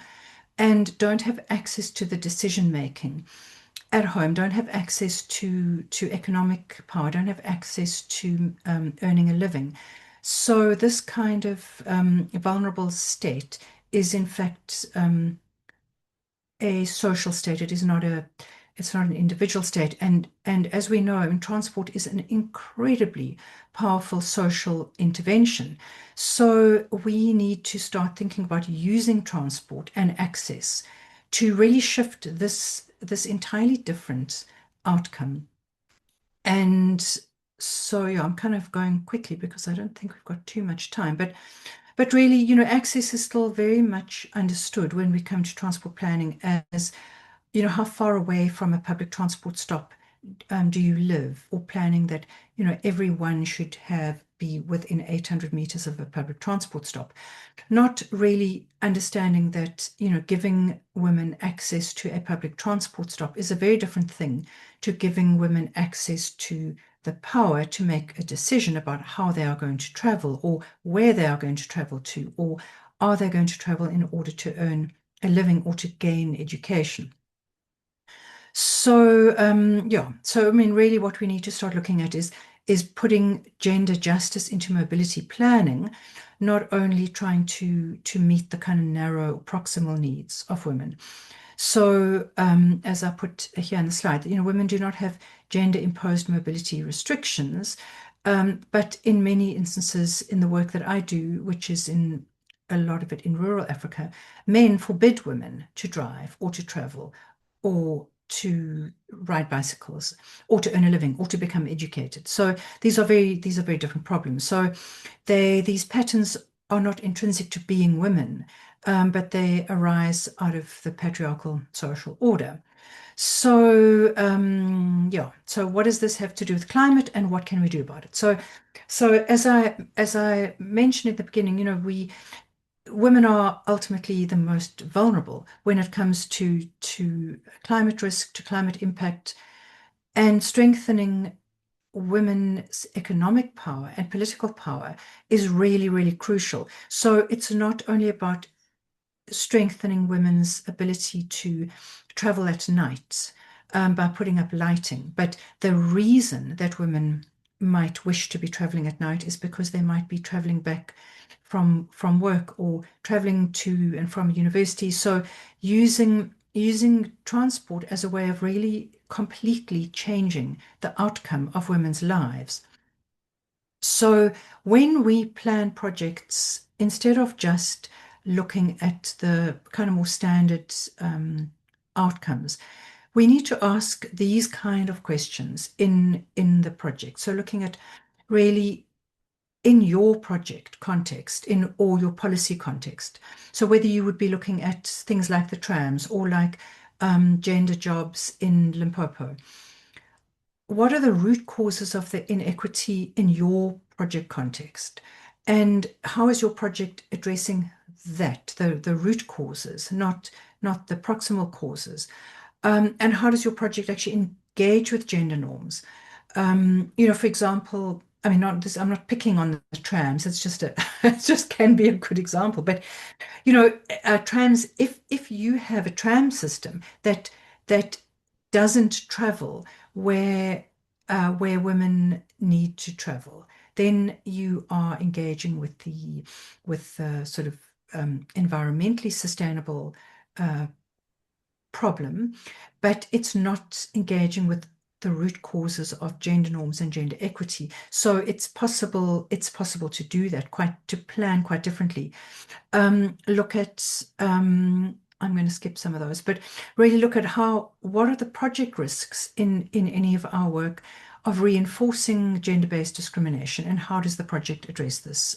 and don't have access to the decision making at home, don't have access to economic power, don't have access to earning a living. So this kind of vulnerable state is in fact a social state. It's not an individual state. And as we know, transport is an incredibly powerful social intervention. So we need to start thinking about using transport and access to really shift this entirely different outcome. And so I'm kind of going quickly because I don't think we've got too much time, but really, access is still very much understood when we come to transport planning as, how far away from a public transport stop do you live, or planning that, everyone should be within 800 meters of a public transport stop. Not really understanding that, giving women access to a public transport stop is a very different thing to giving women access to the power to make a decision about how they are going to travel or where they are going to travel to, or are they going to travel in order to earn a living or to gain education. So so I mean, really what we need to start looking at is putting gender justice into mobility planning, not only trying to meet the kind of narrow proximal needs of women. So as I put here in the slide, women do not have gender imposed mobility restrictions, but in many instances in the work that I do, which is in a lot of it in rural Africa, men forbid women to drive or to travel or to ride bicycles or to earn a living or to become educated. So these are very different problems. So these patterns are not intrinsic to being women, but they arise out of the patriarchal social order. So so what does this have to do with climate, and what can we do about it? So as I mentioned at the beginning, women are ultimately the most vulnerable when it comes to climate risk, to climate impact, and strengthening women's economic power and political power is really, really crucial. So it's not only about strengthening women's ability to travel at night by putting up lighting, but the reason that women might wish to be traveling at night is because they might be traveling back from work or traveling to and from university. So using transport as a way of really completely changing the outcome of women's lives. So when we plan projects, instead of just looking at the kind of more standard outcomes, we need to ask these kind of questions in the project. So looking at really in your project context, or your policy context. So whether you would be looking at things like the trams or like gender jobs in Limpopo, what are the root causes of the inequity in your project context? And how is your project addressing that, the root causes, not the proximal causes? And how does your project actually engage with gender norms? For example, I mean, I'm not picking on the trams. It's just it just can be a good example. But trams. If you have a tram system that doesn't travel where women need to travel, then you are engaging with the sort of environmentally sustainable problem, but it's not engaging with the root causes of gender norms and gender equity. So it's possible to do that, to plan quite differently. Look at I'm going to skip some of those, but really look at what are the project risks in any of our work of reinforcing gender-based discrimination, and how does the project address this?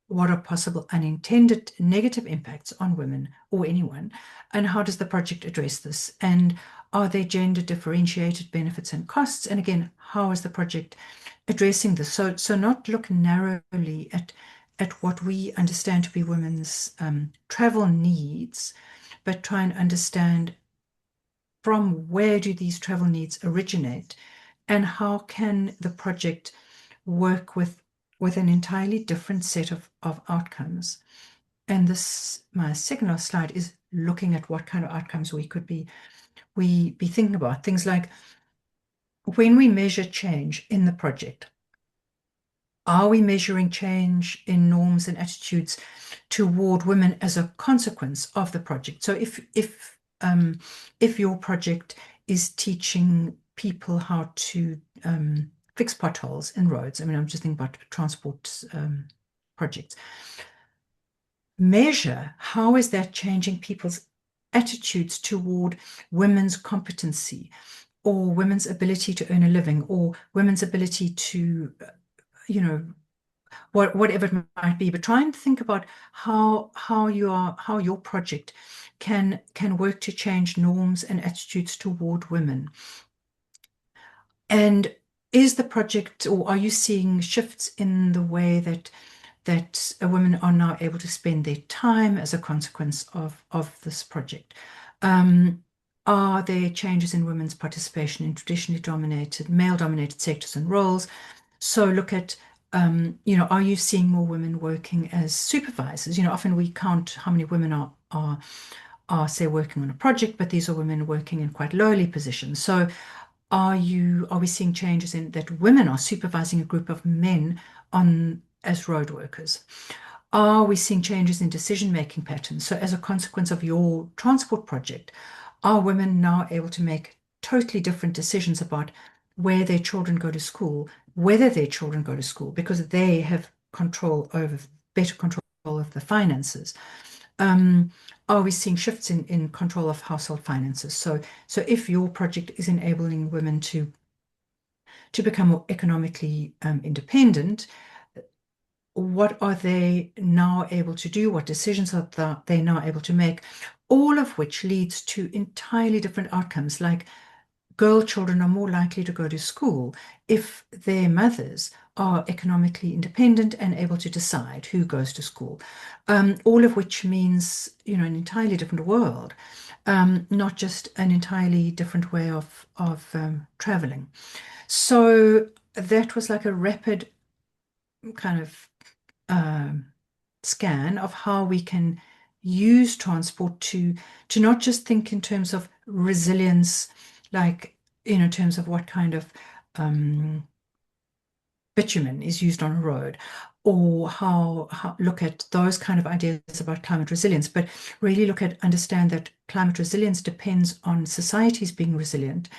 What are possible unintended negative impacts on women or anyone, and how does the project address this? And Are there gender differentiated benefits and costs? And again, how is the project addressing this? So not look narrowly at what we understand to be women's travel needs, but try and understand from where do these travel needs originate, and how can the project work with an entirely different set of outcomes. And this, my second last slide, is looking at what kind of outcomes we could be thinking about. Things like, when we measure change in the project, are we measuring change in norms and attitudes toward women as a consequence of the project? So if your project is teaching people how to fix potholes in roads, I mean, I'm just thinking about transport projects. Measure how is that changing people's attitudes toward women's competency, or women's ability to earn a living, or women's ability to, whatever it might be. But try and think about how your project can work to change norms and attitudes toward women. And is the project, or are you seeing shifts in the way that women are now able to spend their time as a consequence of this project? Are there changes in women's participation in traditionally male-dominated sectors and roles? So look at, are you seeing more women working as supervisors? Often we count how many women are say working on a project, but these are women working in quite lowly positions. So are we seeing changes in that women are supervising a group of men as road workers? Are we seeing changes in decision-making patterns? So as a consequence of your transport project, are women now able to make totally different decisions about where their children go to school, whether their children go to school, because they have better control of the finances? Are we seeing shifts in control of household finances? So if your project is enabling women to become more economically independent, what are they now able to do? What decisions are they now able to make? All of which leads to entirely different outcomes, like girl children are more likely to go to school if their mothers are economically independent and able to decide who goes to school. All of which means, an entirely different world, not just an entirely different way of traveling. So that was like a rapid kind of scan of how we can use transport to not just think in terms of resilience, like in terms of what kind of bitumen is used on a road, or how look at those kind of ideas about climate resilience, but really understand that climate resilience depends on societies being resilient,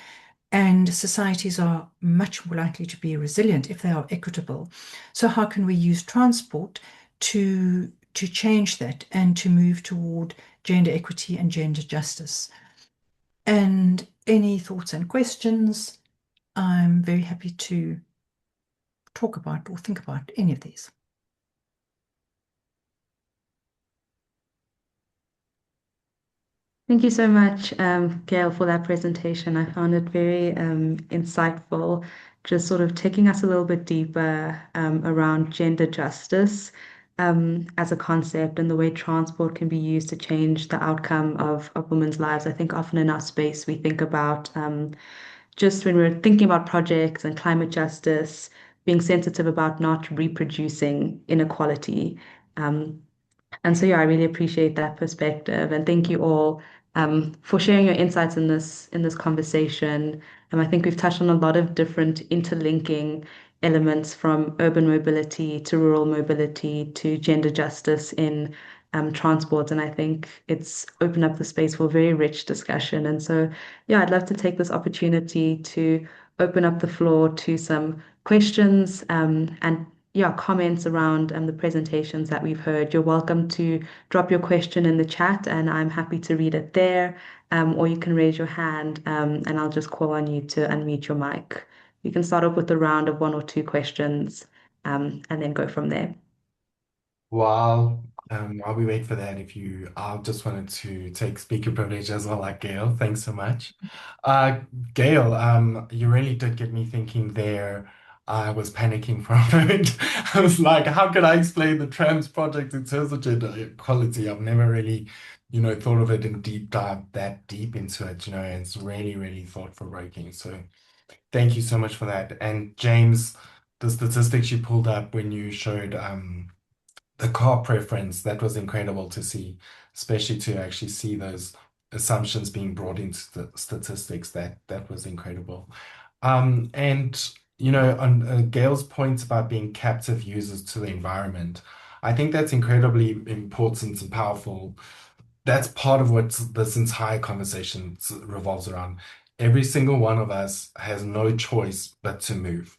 and societies are much more likely to be resilient if they are equitable. So how can we use transport to change that and to move toward gender equity and gender justice? And any thoughts and questions, I'm very happy to talk about or think about any of these. Thank you so much, Gail, for that presentation. I found it very insightful, just sort of taking us a little bit deeper around gender justice as a concept and the way transport can be used to change the outcome of women's lives. I think often in our space, we think about just when we're thinking about projects and climate justice, being sensitive about not reproducing inequality. And so, yeah, I really appreciate that perspective, and thank you all for sharing your insights in this conversation. And I think we've touched on a lot of different interlinking elements, from urban mobility to rural mobility to gender justice in transport. And I think it's opened up the space for very rich discussion. And so, yeah, I'd love to take this opportunity to open up the floor to some questions and yeah, comments around the presentations that we've heard. You're welcome to drop your question in the chat, and I'm happy to read it there. Or you can raise your hand, and I'll just call on you to unmute your mic. You can start off with a round of 1 or 2 questions, and then go from there. Wow, While we wait for that, I just wanted to take speaker privilege as well, like Gail. Thanks so much. Uh, Gail, you really did get me thinking there. I was panicking for a moment. I was like, how can I explain the trans project in terms of gender equality? I've never really, thought of it and deep dive that deep into it, and it's really, really thought-provoking. So thank you so much for that. And James, the statistics you pulled up when you showed the car preference, that was incredible to see, especially to actually see those assumptions being brought into the statistics. That was incredible. And on Gail's points about being captive users to the environment, I think that's incredibly important and powerful. That's part of what this entire conversation revolves around. Every single one of us has no choice but to move.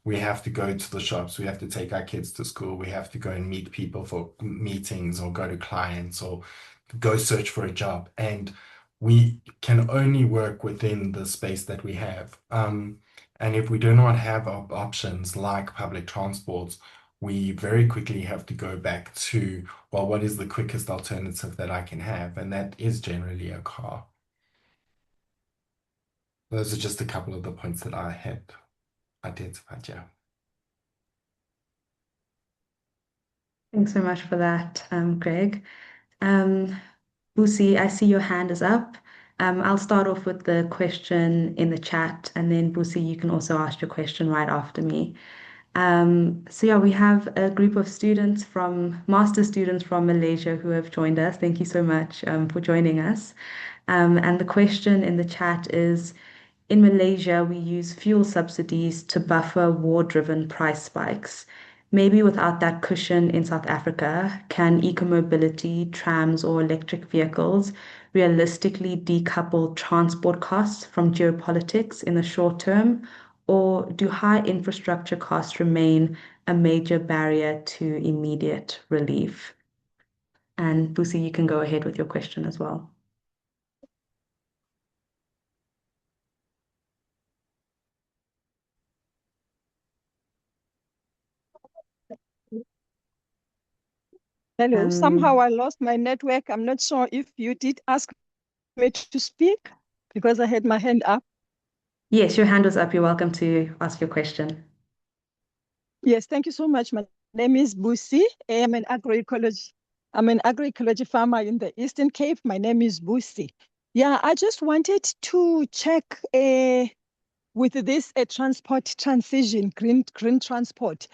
We have to go to the shops. We have to take our kids to school. We have to go and meet people for meetings or go to clients or go search for a job. And we can only work within the space that we have. And if we do not have options like public transports, we very quickly have to go back to, well, what is the quickest alternative that I can have? And that is generally a car. Those are just a couple of the points that I had identified, yeah. Thanks so much for that, Greg. Um, Busi, I see your hand is up. I'll start off with the question in the chat, and then Busi, you can also ask your question right after me. So yeah, we have a group of master students from Malaysia who have joined us. Thank you so much for joining us. And the question in the chat is, in Malaysia, we use fuel subsidies to buffer war-driven price spikes. Maybe without that cushion in South Africa, can eco-mobility, trams, or electric vehicles realistically decouple transport costs from geopolitics in the short term? Or do high infrastructure costs remain a major barrier to immediate relief? And Busi, you can go ahead with your question as well. Hello, somehow Um, I lost my network. I'm not sure if you did ask me to speak because I had my hand up. yes, your hand was up. You're welcome to ask your question. Yes, thank you so much. My name is Busi. I'm an agroecology farmer in the Eastern Cape. My name is Busi. Yeah, I just wanted to check with this transport transition, green transport.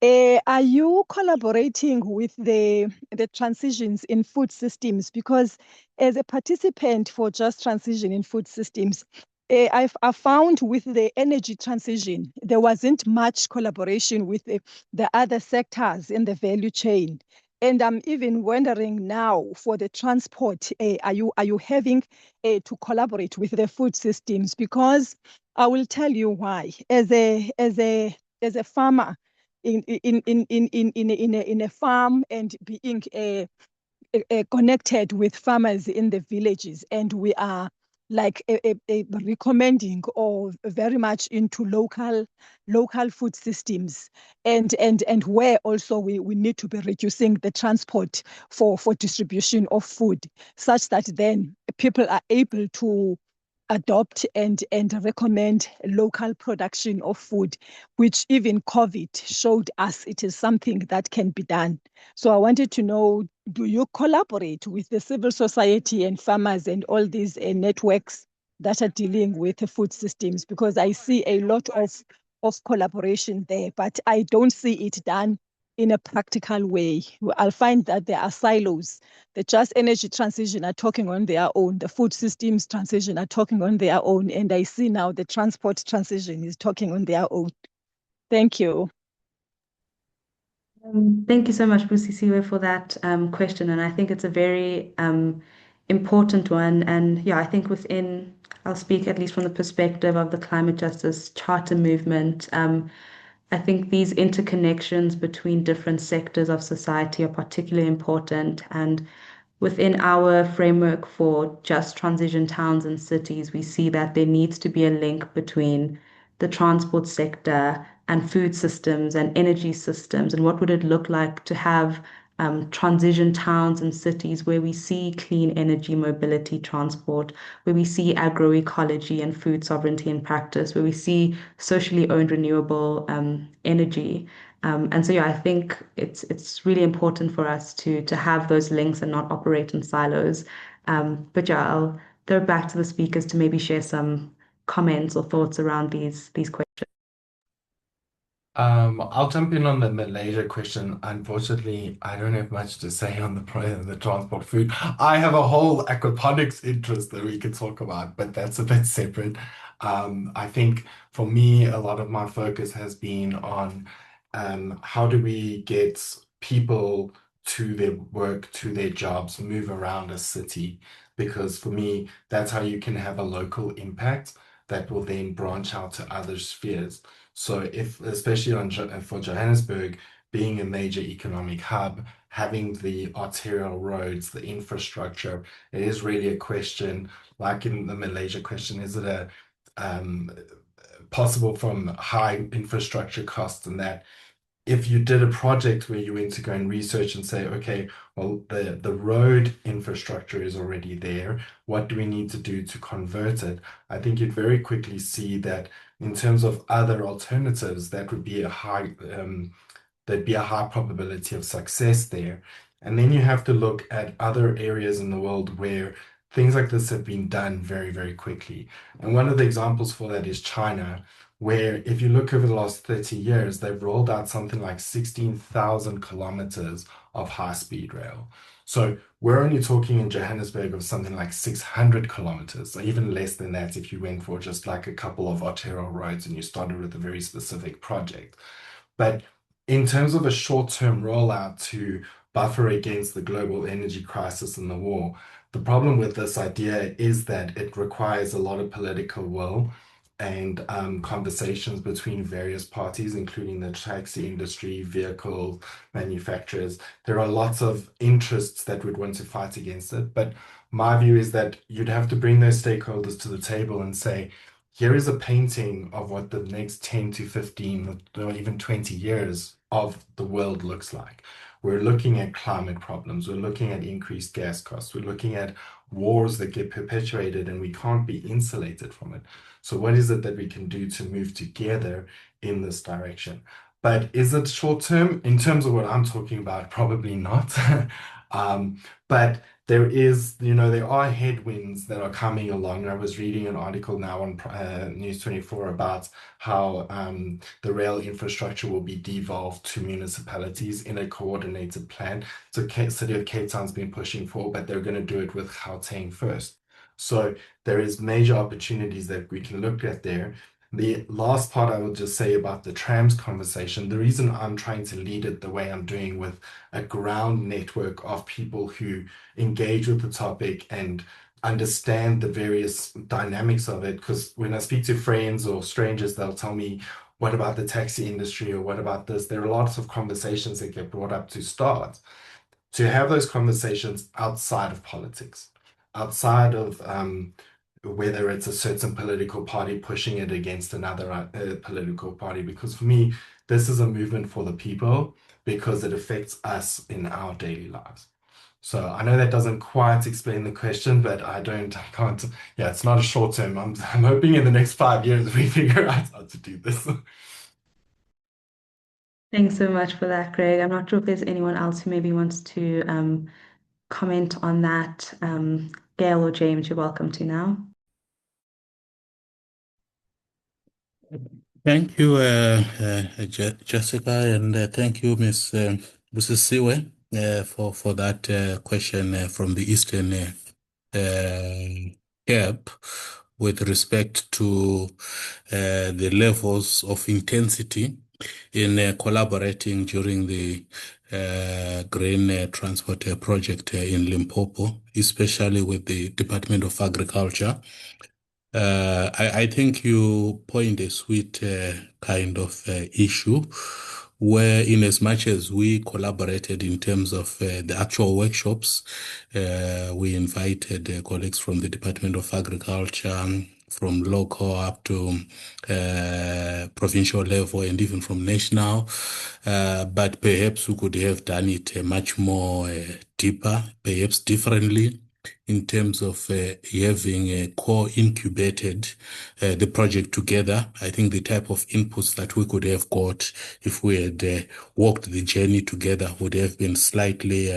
Are you collaborating with the transitions in food systems? Because as a participant for just transition in food systems, I found with the energy transition, there wasn't much collaboration with the other sectors in the value chain. And I'm even wondering now for the transport, are you having to collaborate with the food systems? Because I will tell you why. As a farmer, in a farm and being connected with farmers in the villages, and we are like recommending or very much into local food systems, and where also we need to be reducing the transport for distribution of food, such that then people are able to adopt and recommend local production of food, which even COVID showed us it is something that can be done. So I wanted to know, do you collaborate with the civil society and farmers and all these networks that are dealing with the food systems? Because I see a lot of collaboration there, but I don't see it done in a practical way. I'll find that there are silos. The just energy transition are talking on their own. The food systems transition are talking on their own. And I see now the transport transition is talking on their own. Thank you. Thank you so much, Busisiwe, for that question. And I think it's a very important one. And yeah, I think I'll speak at least from the perspective of the climate justice charter movement. I think these interconnections between different sectors of society are particularly important. And within our framework for just transition towns and cities, we see that there needs to be a link between the transport sector and food systems and energy systems. And what would it look like to have transition towns and cities where we see clean energy, mobility, transport, where we see agroecology and food sovereignty in practice, where we see socially owned renewable energy. And so, yeah, I think it's really important for us to have those links and not operate in silos. But yeah, I'll throw back to the speakers to maybe share some comments or thoughts around these questions. I'll jump in on the Malaysia question. Unfortunately, I don't have much to say on the transport food. I have a whole aquaponics interest that we could talk about, but that's a bit separate. I think for me, a lot of my focus has been on how do we get people to their work, to their jobs, move around a city? Because for me, that's how you can have a local impact that will then branch out to other spheres. So if, especially for Johannesburg, being a major economic hub, having the arterial roads, the infrastructure, it is really a question, like in the Malaysia question, is it a um, possible from high infrastructure costs and that if you did a project where you went to go and research and say, okay, well, the road infrastructure is already there. What do we need to do to convert it? I think you'd very quickly see that in terms of other alternatives, that would be a there'd be a high probability of success there. And then you have to look at other areas in the world where things like this have been done very, very quickly. And one of the examples for that is China, where if you look over the last 30 years, they've rolled out something like 16,000 kilometers of high-speed rail. So we're only talking in Johannesburg of something like 600 kilometers, or even less than that if you went for just like a couple of arterial roads and you started with a very specific project. But in terms of a short-term rollout to buffer against the global energy crisis and the war, the problem with this idea is that it requires a lot of political will and conversations between various parties, including the taxi industry, vehicle manufacturers. There are lots of interests that would want to fight against it. But my view is that you'd have to bring those stakeholders to the table and say, here is a painting of what the next 10 to 15 or even 20 years of the world looks like. We're looking at climate problems. We're looking at increased gas costs. We're looking at wars that get perpetuated and we can't be insulated from it. So what is it that we can do to move together in this direction? But is it short term? In terms of what I'm talking about, probably not. But there is, there are headwinds that are coming along. I was reading an article now on News 24 about how the rail infrastructure will be devolved to municipalities in a coordinated plan. So City of Cape Town's been pushing for, but they're going to do it with Gauteng first. So there is major opportunities that we can look at there. The last part I will just say about the trams conversation, the reason I'm trying to lead it the way I'm doing with a ground network of people who engage with the topic and understand the various dynamics of it, because when I speak to friends or strangers, they'll tell me, what about the taxi industry or what about this? There are lots of conversations that get brought up to start. To have those conversations outside of politics, outside of whether it's a certain political party pushing it against another political party. Because for me, this is a movement for the people because it affects us in our daily lives. So I know that doesn't quite explain the question, but I can't, yeah, it's not a short term. I'm hoping in the next 5 years we figure out how to do this. Thanks so much for that, Greg. I'm not sure if there's anyone else who maybe wants to comment on that. Gail or James, you're welcome to now. Thank you, Jessica, and thank you, Mrs. Siwe, for that question from the Eastern Cape with respect to the levels of intensity in collaborating during the grain transport project in Limpopo, especially with the Department of Agriculture. I think you point a sweet kind of issue where in as much as we collaborated in terms of the actual workshops, we invited colleagues from the Department of Agriculture, from local up to provincial level and even from national. But perhaps we could have done it much more deeper, perhaps differently, in terms of having co-incubated the project together. I think the type of inputs that we could have got if we had walked the journey together would have been slightly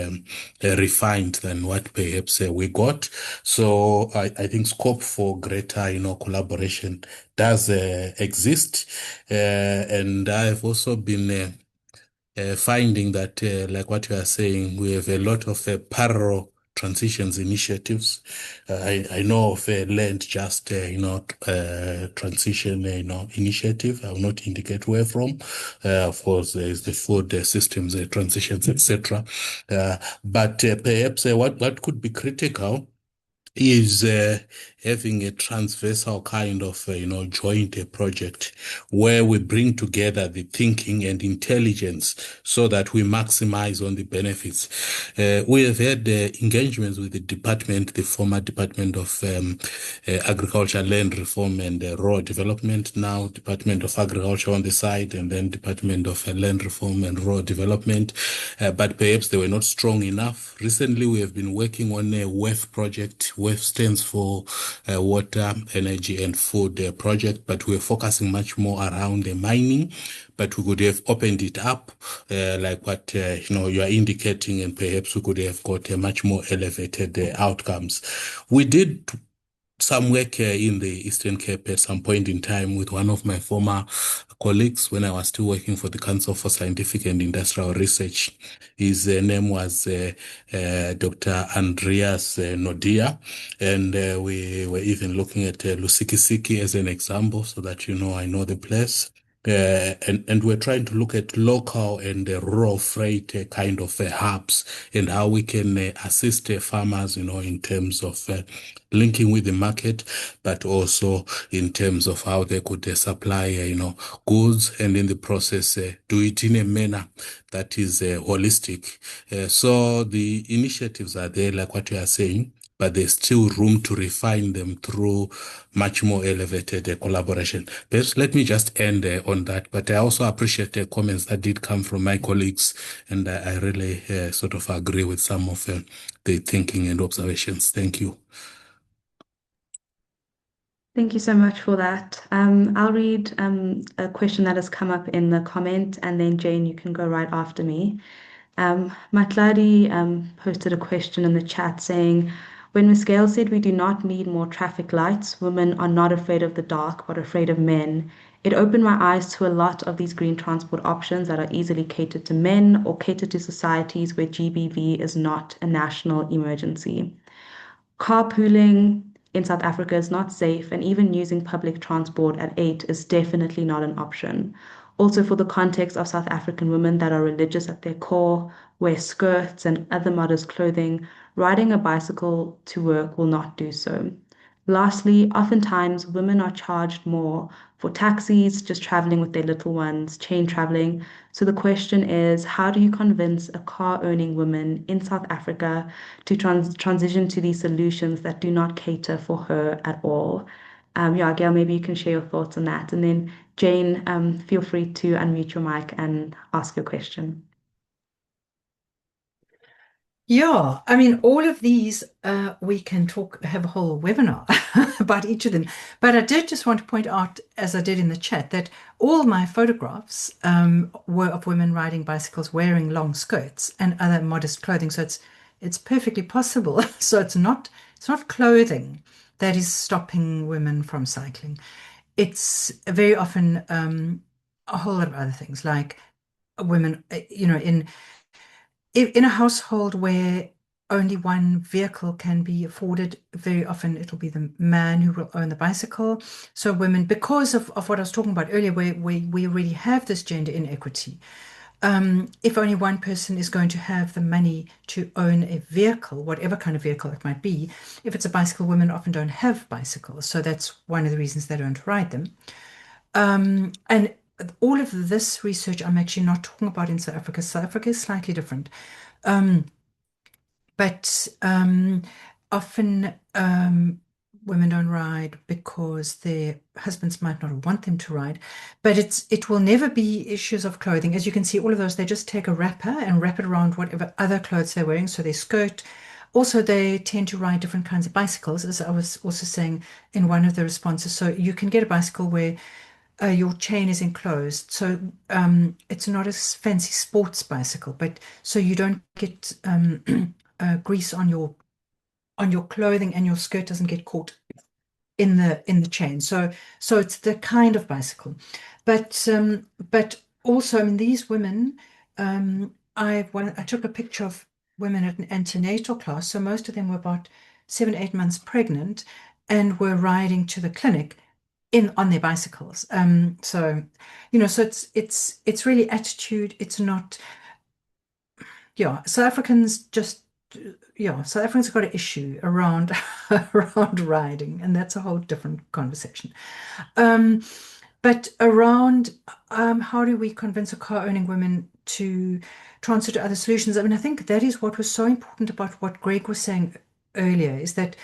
refined than what perhaps we got. So I think scope for greater, collaboration does exist. And I've also been finding that, like what you are saying, we have a lot of parallel transitions initiatives. I know of a land just, transition, initiative. I will not indicate where from. Of course, there is the food systems, transitions, etc. But perhaps what could be critical is having a transversal kind of, joint project where we bring together the thinking and intelligence so that we maximize on the benefits. We have had engagements with the former Department of Agriculture, Land Reform and Rural Development, now Department of Agriculture on the side, and then Department of Land Reform and Rural Development, but perhaps they were not strong enough. Recently, we have been working on a WEF project. WEF stands for Water, Energy and Food Project, but we're focusing much more around the mining. But we could have opened it up, like what you are indicating, and perhaps we could have got a much more elevated outcomes. We did some work in the Eastern Cape at some point in time with one of my former colleagues when I was still working for the Council for Scientific and Industrial Research. His name was Dr. Andreas Nodia, and we were even looking at Lusikisiki as an example, so that I know the place. And we're trying to look at local and rural freight kind of hubs and how we can assist farmers, in terms of linking with the market, but also in terms of how they could supply, goods, and in the process do it in a manner that is holistic. So the initiatives are there, like what you are saying, but there's still room to refine them through much more elevated collaboration. Perhaps let me just end on that, but I also appreciate the comments that did come from my colleagues, and I really sort of agree with some of the thinking and observations. Thank you. Thank you so much for that. I'll read a question that has come up in the comment, and then Jane, you can go right after me. Matladi posted a question in the chat saying, when Ms. Gail said we do not need more traffic lights, women are not afraid of the dark, but afraid of men. It opened my eyes to a lot of these green transport options that are easily catered to men or catered to societies where GBV is not a national emergency. Carpooling in South Africa is not safe, and even using public transport at 8 is definitely not an option. Also, for the context of South African women that are religious at their core, wear skirts and other modest clothing, riding a bicycle to work will not do so. Lastly, oftentimes women are charged more for taxis, just traveling with their little ones, chain traveling. So the question is, how do you convince a car-owning woman in South Africa to transition to these solutions that do not cater for her at all? Gail, maybe you can share your thoughts on that. And then Jane, feel free to unmute your mic and ask your question. Yeah, I mean, all of these, we can have a whole webinar about each of them. But I did just want to point out, as I did in the chat, that all my photographs were of women riding bicycles wearing long skirts and other modest clothing. So it's perfectly possible. So it's not clothing that is stopping women from cycling. It's very often a whole lot of other things, like women, in a household where only one vehicle can be afforded, very often it'll be the man who will own the bicycle. So women, because of what I was talking about earlier, where we already have this gender inequity, if only one person is going to have the money to own a vehicle, whatever kind of vehicle it might be, if it's a bicycle, women often don't have bicycles. So that's one of the reasons they don't ride them. And all of this research I'm actually not talking about in South Africa. South Africa is slightly different. But often women don't ride because their husbands might not want them to ride. But it will never be issues of clothing. As you can see, all of those, they just take a wrapper and wrap it around whatever other clothes they're wearing. So their skirt. Also, they tend to ride different kinds of bicycles, as I was also saying in one of the responses. So you can get a bicycle where your chain is enclosed. So it's not a fancy sports bicycle, but so you don't get grease on your clothing and your skirt doesn't get caught in the chain. So it's the kind of bicycle. But also, I mean, these women, I took a picture of women at an antenatal class. So most of them were about 7, 8 months pregnant and were riding to the clinic in on their bicycles. So so it's really attitude. It's not, yeah, South Africans just, yeah, South Africans have got an issue around around riding, and that's a whole different conversation. Um, but around how do we convince a car-owning women to transfer to other solutions? I mean, I think that is what was so important about what Greg was saying earlier, is that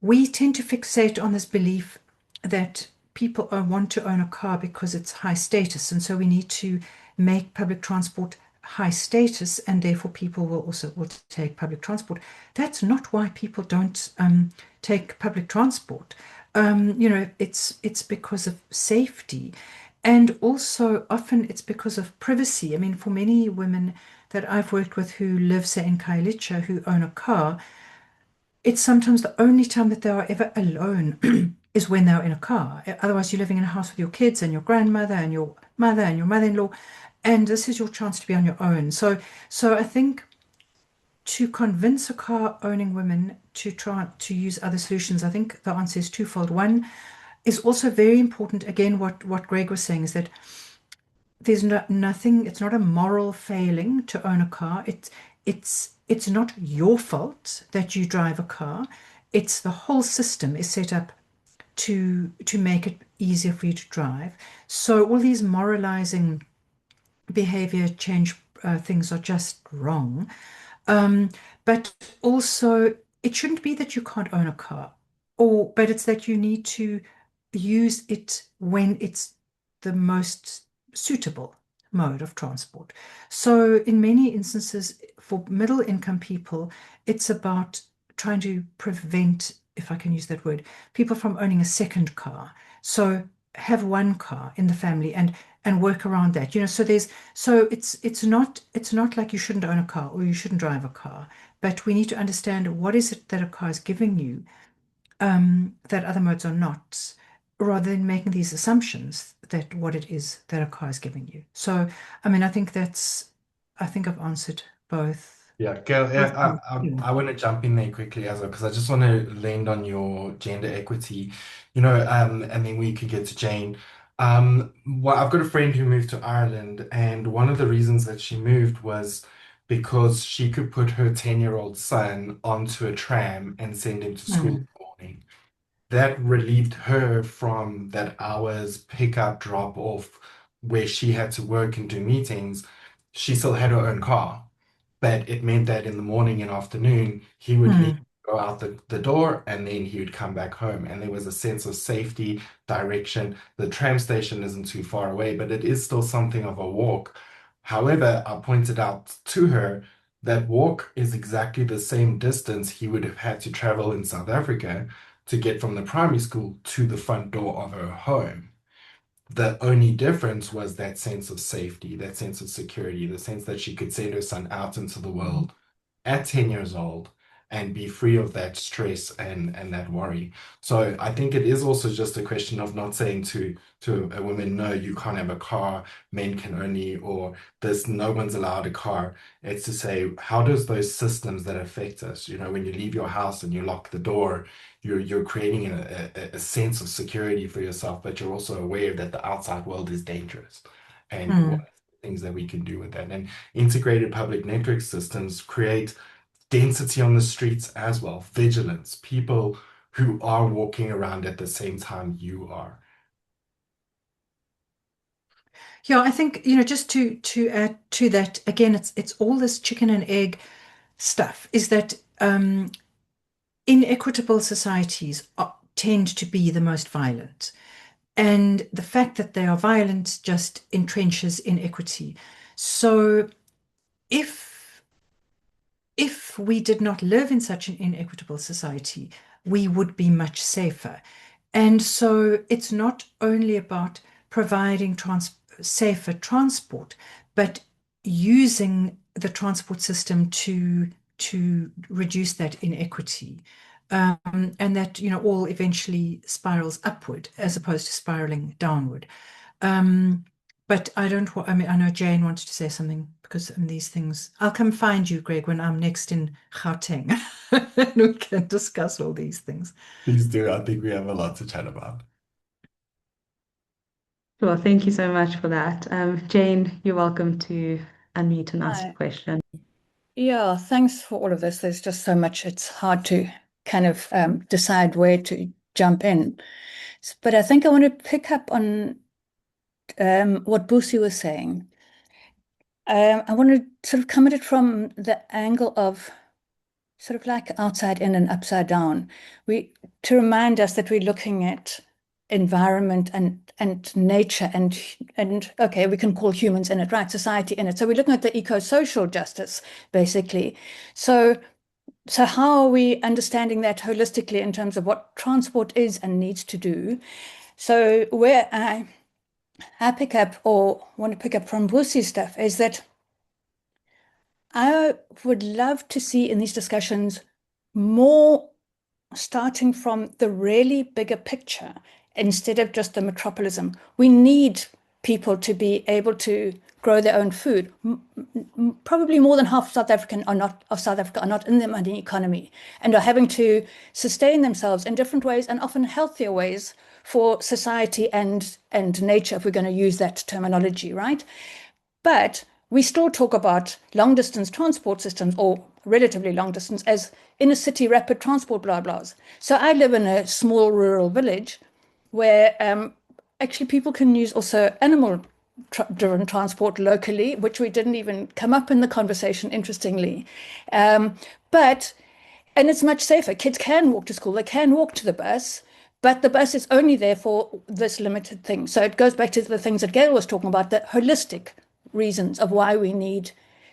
we tend to fixate on this belief that people want to own a car because it's high status, and so we need to make public transport high status, and therefore people will take public transport. That's not why people don't take public transport. It's because of safety, and also often it's because of privacy. I mean, for many women that I've worked with who live, say, in Khayelitsha, who own a car, it's sometimes the only time that they are ever alone is when they're in a car. Otherwise, you're living in a house with your kids and your grandmother and your mother and your mother-in-law, and this is your chance to be on your own. So I think to convince a car-owning women to try to use other solutions, I think the answer is twofold. One is also very important. Again, what Greg was saying is that there's nothing, it's not a moral failing to own a car. It's not your fault that you drive a car. It's the whole system is set up to make it easier for you to drive. So all these moralizing behavior change things are just wrong. Um, but also, it shouldn't be that you can't own a car, but it's that you need to use it when it's the most suitable mode of transport. So, in many instances, for middle income people, it's about trying to prevent, if I can use that word, people from owning a second car. So, have one car in the family and work around that. So it's not like you shouldn't own a car or you shouldn't drive a car, but we need to understand what is it that a car is giving you that other modes are not, rather than making these assumptions that what it is that a car is giving you. So, I mean, I think I've answered both. Yeah, Gail, both yeah, yeah. I want to jump in there quickly as well because I just want to land on your gender equity, and then we can get to Jane. Well, I've got a friend who moved to Ireland, and one of the reasons that she moved was because she could put her 10-year-old son onto a tram and send him to school in Mm, the morning. That relieved her from that hours pick up, drop off where she had to work and do meetings. She still had her own car, but it meant that in the morning and afternoon, he would leave, mm, go out the door, and then he would come back home. And there was a sense of safety, direction. The tram station isn't too far away, but it is still something of a walk. However, I pointed out to her that walk is exactly the same distance he would have had to travel in South Africa to get from the primary school to the front door of her home. The only difference was that sense of safety, that sense of security, the sense that she could send her son out into the mm, world at 10 years old and be free of that stress and that worry. So I think it is also just a question of not saying to a woman, no, you can't have a car, men can only, or this, no one's allowed a car. It's to say, how does those systems that affect us, when you leave your house and you lock the door, you're creating a sense of security for yourself, but you're also aware that the outside world is dangerous. And what mm. are the things that we can do with that? And integrated public network systems create density on the streets as well, vigilance, people who are walking around at the same time you are. Yeah, I think, just to add to that, again, it's all this chicken and egg stuff, is that inequitable societies tend to be the most violent. And the fact that they are violent just entrenches inequity. So if we did not live in such an inequitable society, we would be much safer. And so it's not only about providing safer transport, but using the transport system to reduce that inequity. And that, all eventually spirals upward as opposed to spiraling downward. But I don't want, I know Jane wanted to say something because these things, I'll come find you, Greg, when I'm next in Gauteng and we can discuss all these things. Please do. I think we have a lot to chat about. Well, thank you so much for that. Jane, you're welcome to unmute and ask a question. Yeah, thanks for all of this. There's just so much, it's hard to kind of decide where to jump in. But I think I want to pick up on what Busi was saying. I want to sort of come at it from the angle of sort of like outside in and upside down. To remind us that we're looking at environment and nature and okay, we can call humans in it, right? Society in it. So we're looking at the eco-social justice, basically. So how are we understanding that holistically in terms of what transport is and needs to do? So where I pick up or want to pick up from Busi's stuff is that I would love to see in these discussions more starting from the really bigger picture instead of just the metropolism. We need people to be able to grow their own food. Probably more than half South Africa are not in the money economy and are having to sustain themselves in different ways and often healthier ways for society and nature, if we're going to use that terminology, right? But we still talk about long distance transport systems or relatively long distance as inner city rapid transport blah blahs. So I live in a small rural village where actually people can use also animal driven transport locally, which we didn't even come up in the conversation, interestingly. And it's much safer. Kids can walk to school, they can walk to the bus, but the bus is only there for this limited thing. So it goes back to the things that Gail was talking about, the holistic reasons of why we need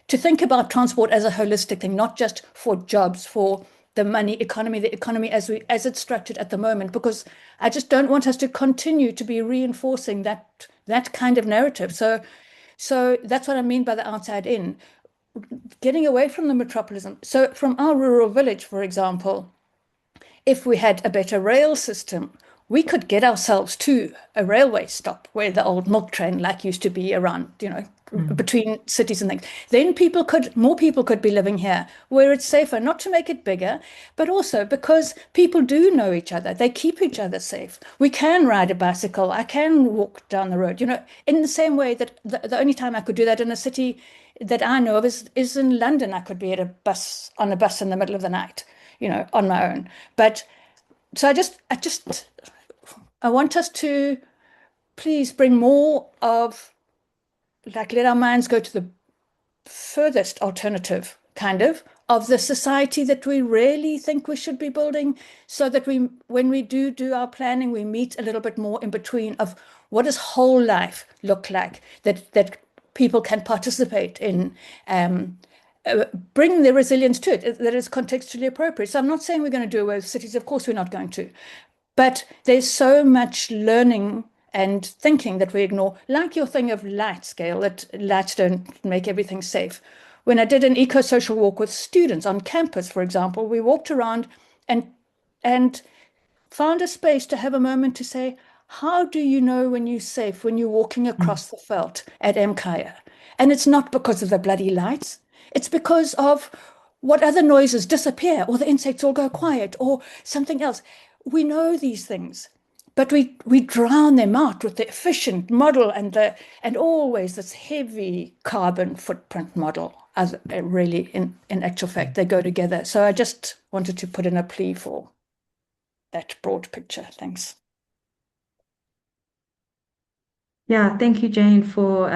to think about transport as a holistic thing, not just for jobs, for the money economy, the economy as it's structured at the moment, because I just don't want us to continue to be reinforcing that kind of narrative. So that's what I mean by the outside in, getting away from the metropolism. So from our rural village, for example, if we had a better rail system, we could get ourselves to a railway stop where the old milk train like used to be around, between cities and things. Then more people could be living here where it's safer, not to make it bigger, but also because people do know each other. They keep each other safe. We can ride a bicycle. I can walk down the road, in the same way that the only time I could do that in a city that I know of is in London. I could be on a bus in the middle of the night, on my own. But so I want us to please bring more of, let our minds go to the furthest alternative kind of the society that we really think we should be building, so that when we do our planning, we meet a little bit more in between of what does whole life look like that people can participate in, bring the resilience to it that is contextually appropriate. So I'm not saying we're going to do away with cities. Of course, we're not going to. But there's so much learning and thinking that we ignore, like your thing of light scale, that lights don't make everything safe. When I did an eco-social walk with students on campus, for example, we walked around and found a space to have a moment to say, how do you know when you're safe when you're walking across the veld at Mkaya? And it's not because of the bloody lights. It's because of what other noises disappear, or the insects all go quiet, or something else. We know these things, but we drown them out with the efficient model and always this heavy carbon footprint model. As really, in actual fact, they go together. So I just wanted to put in a plea for that broad picture. Thanks. Yeah, thank you, Jane, for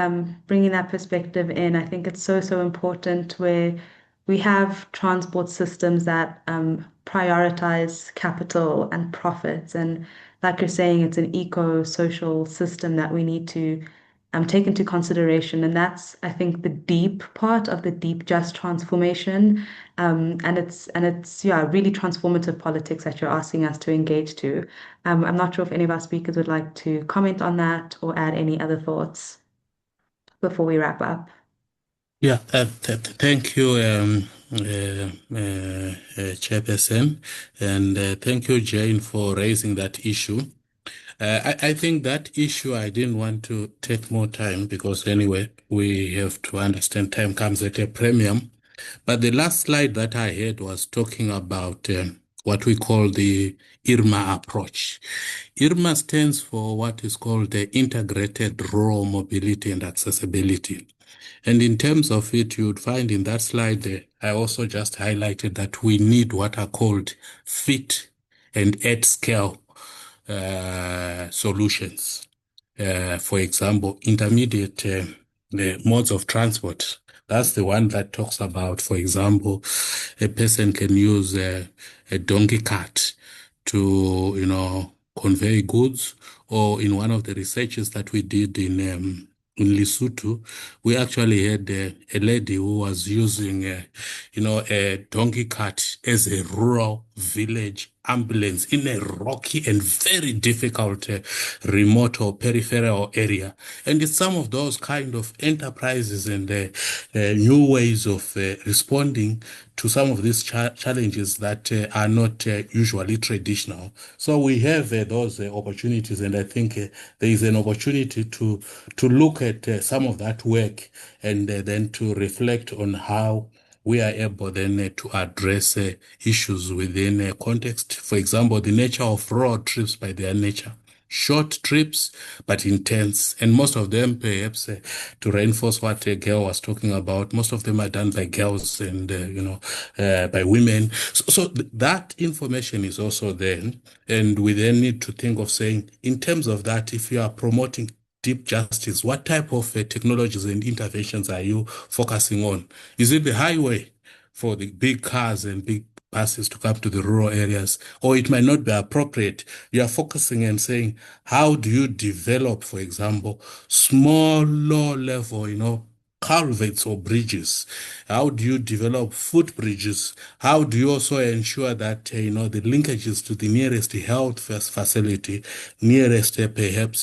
bringing that perspective in. I think it's so important where we have transport systems that prioritize capital and profits. And like you're saying, it's an eco-social system that we need to take into consideration. And that's, I think, the deep part of the deep just transformation. And it's yeah, really transformative politics that you're asking us to engage to. I'm not sure if any of our speakers would like to comment on that or add any other thoughts before we wrap up. Yeah, thank you, Chairperson, and thank you, Jane, for raising that issue. I think that issue, I didn't want to take more time because anyway, we have to understand time comes at a premium. But the last slide that I had was talking about what we call the IRMA approach. IRMA stands for what is called the Integrated Rural Mobility and Accessibility. And in terms of it, you would find in that slide, I also just highlighted that we need what are called fit and at scale solutions. For example, intermediate modes of transport. That's the one that talks about, for example, a person can use a donkey cart to, convey goods. Or in one of the researches that we did in Lesotho, we actually had a lady who was using, a donkey cart as a rural village ambulance in a rocky and very difficult remote or peripheral area. And it's some of those kind of enterprises and new ways of responding to some of these challenges that are not usually traditional. So we have those opportunities, and I think there is an opportunity to look at some of that work and then to reflect on how we are able then to address issues within a context. For example, the nature of road trips by their nature. Short trips, but intense. And most of them, perhaps, to reinforce what Gail was talking about, most of them are done by girls and, by women. So that information is also there. And we then need to think of saying, in terms of that, if you are promoting deep justice, what type of technologies and interventions are you focusing on? Is it the highway for the big cars and big buses to come to the rural areas? Or it might not be appropriate. You are focusing and saying, how do you develop, for example, small, low level, culverts or bridges? How do you develop footbridges? How do you also ensure that, the linkages to the nearest health facility, nearest, perhaps,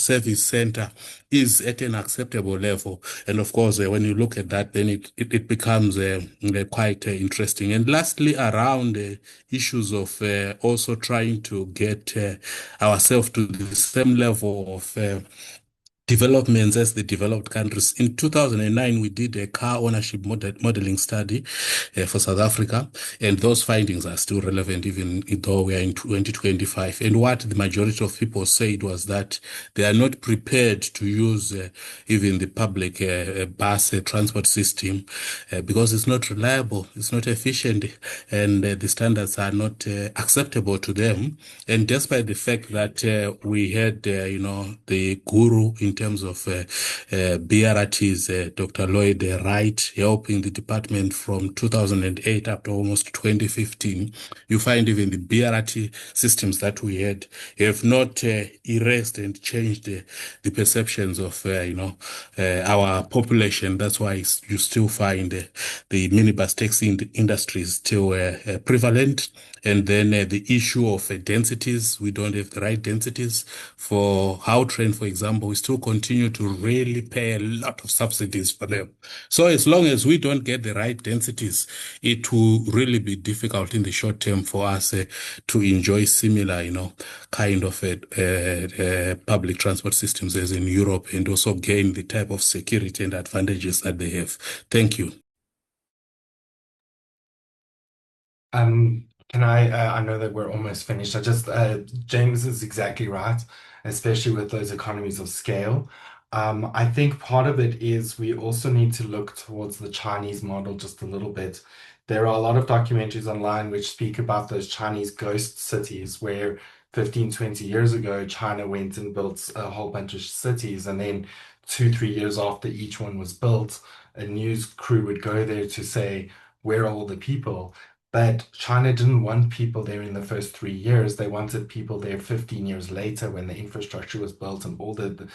service center is at an acceptable level? And of course, when you look at that, then it becomes quite interesting. And lastly, around issues of also trying to get ourselves to the same level of developments as the developed countries. In 2009, we did a car ownership modeling study for South Africa, and those findings are still relevant even though we are in 2025. And what the majority of people said was that they are not prepared to use even the public bus transport system because it's not reliable, it's not efficient, and the standards are not acceptable to them. And despite the fact that we had, the guru in terms of BRTs, Dr. Lloyd Wright, helping the department from 2008 up to almost 2015, you find even the BRT systems that we had have not erased and changed the perceptions of, our population. That's why you still find the minibus taxi industry is still prevalent. And then the issue of densities, we don't have the right densities. For Gautrain, for example, we still continue to really pay a lot of subsidies for them. So as long as we don't get the right densities, it will really be difficult in the short term for us to enjoy similar, kind of public transport systems as in Europe, and also gain the type of security and advantages that they have. Thank you. Can I know that we're almost finished. James is exactly right, especially with those economies of scale. I think part of it is we also need to look towards the Chinese model just a little bit. There are a lot of documentaries online which speak about those Chinese ghost cities where 15, 20 years ago, China went and built a whole bunch of cities, and then 2, 3 years after each one was built, a news crew would go there to say, where are all the people? But China didn't want people there in the first 3 years. They wanted people there 15 years later when the infrastructure was built and all the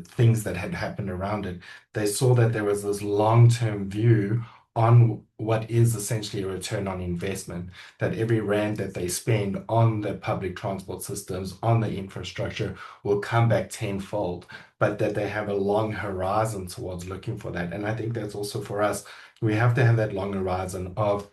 things that had happened around it. They saw that there was this long-term view on what is essentially a return on investment, that every rand that they spend on the public transport systems, on the infrastructure, will come back tenfold, but that they have a long horizon towards looking for that. And I think that's also for us. We have to have that long horizon of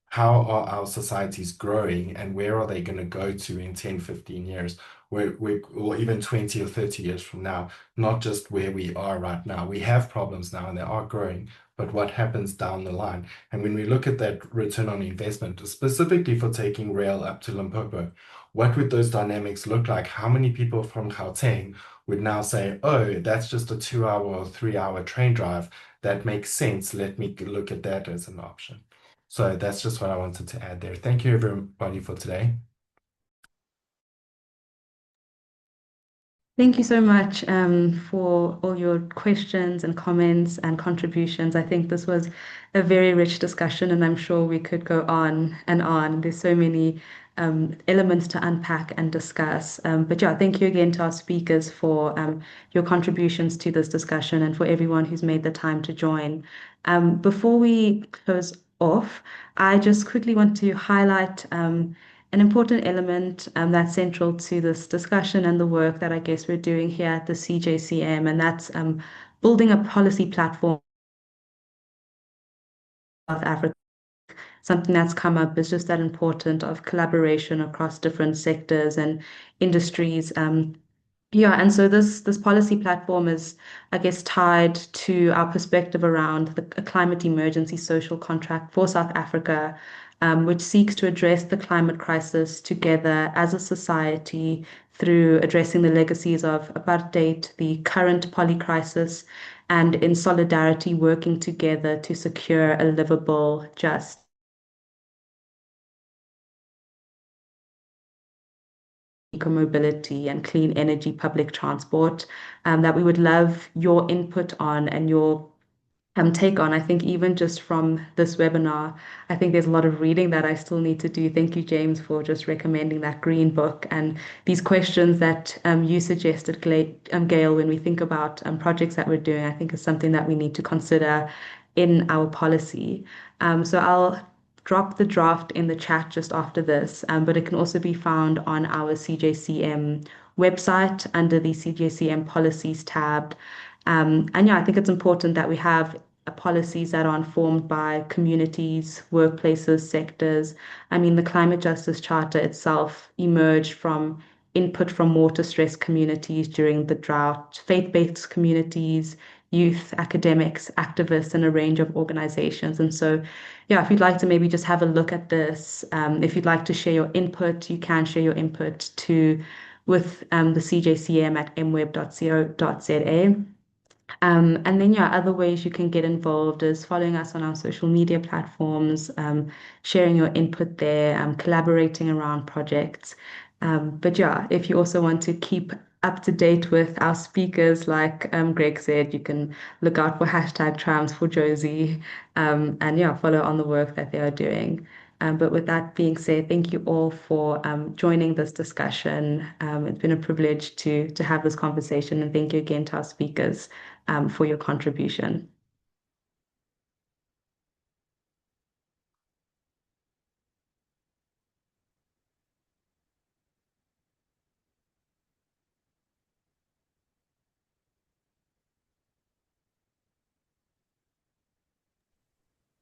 how are our societies growing and where are they going to go to in 10, 15 years, or even 20 or 30 years from now, not just where we are right now. We have problems now and they are growing, but what happens down the line? And when we look at that return on investment, specifically for taking rail up to Limpopo, what would those dynamics look like? How many people from Gauteng would now say, oh, that's just a 2 hour or 3 hour train drive. That makes sense. Let me look at that as an option. So that's just what I wanted to add there. Thank you, everybody, for today. Thank you so much for all your questions and comments and contributions. I think this was a very rich discussion, and I'm sure we could go on and on. There's so many elements to unpack and discuss. But yeah, thank you again to our speakers for your contributions to this discussion and for everyone who's made the time to join. Before we close off, I just quickly want to highlight an important element that's central to this discussion and the work that I guess we're doing here at the CJCM, and that's building a policy platform in South Africa. Something that's come up is just that important of collaboration across different sectors and industries. Yeah, and so this policy platform is, I guess, tied to our perspective around a climate emergency social contract for South Africa, which seeks to address the climate crisis together as a society through addressing the legacies of apartheid, the current poly crisis, and in solidarity working together to secure a livable, just eco-mobility and clean energy public transport, that we would love your input on and your take on. I think even just from this webinar, I think there's a lot of reading that I still need to do. Thank you, James, for just recommending that green book and these questions that you suggested, Gail, when we think about projects that we're doing, I think is something that we need to consider in our policy. So I'll drop the draft in the chat just after this, but it can also be found on our CJCM website under the CJCM policies tab. And yeah, I think it's important that we have policies that are informed by communities, workplaces, sectors. I mean, the Climate Justice Charter itself emerged from input from water-stressed communities during the drought, faith-based communities, youth, academics, activists, and a range of organizations. And so, yeah, if you'd like to maybe just have a look at this, if you'd like to share your input, you can share your input with the CJCM at mweb.co.za. And then, yeah, other ways you can get involved is following us on our social media platforms, sharing your input there, collaborating around projects. But yeah, if you also want to keep up to date with our speakers, like Greg said, you can look out for hashtag trams for Josie, and yeah, follow on the work that they are doing. But with that being said, thank you all for joining this discussion. It's been a privilege to have this conversation, and thank you again to our speakers for your contribution.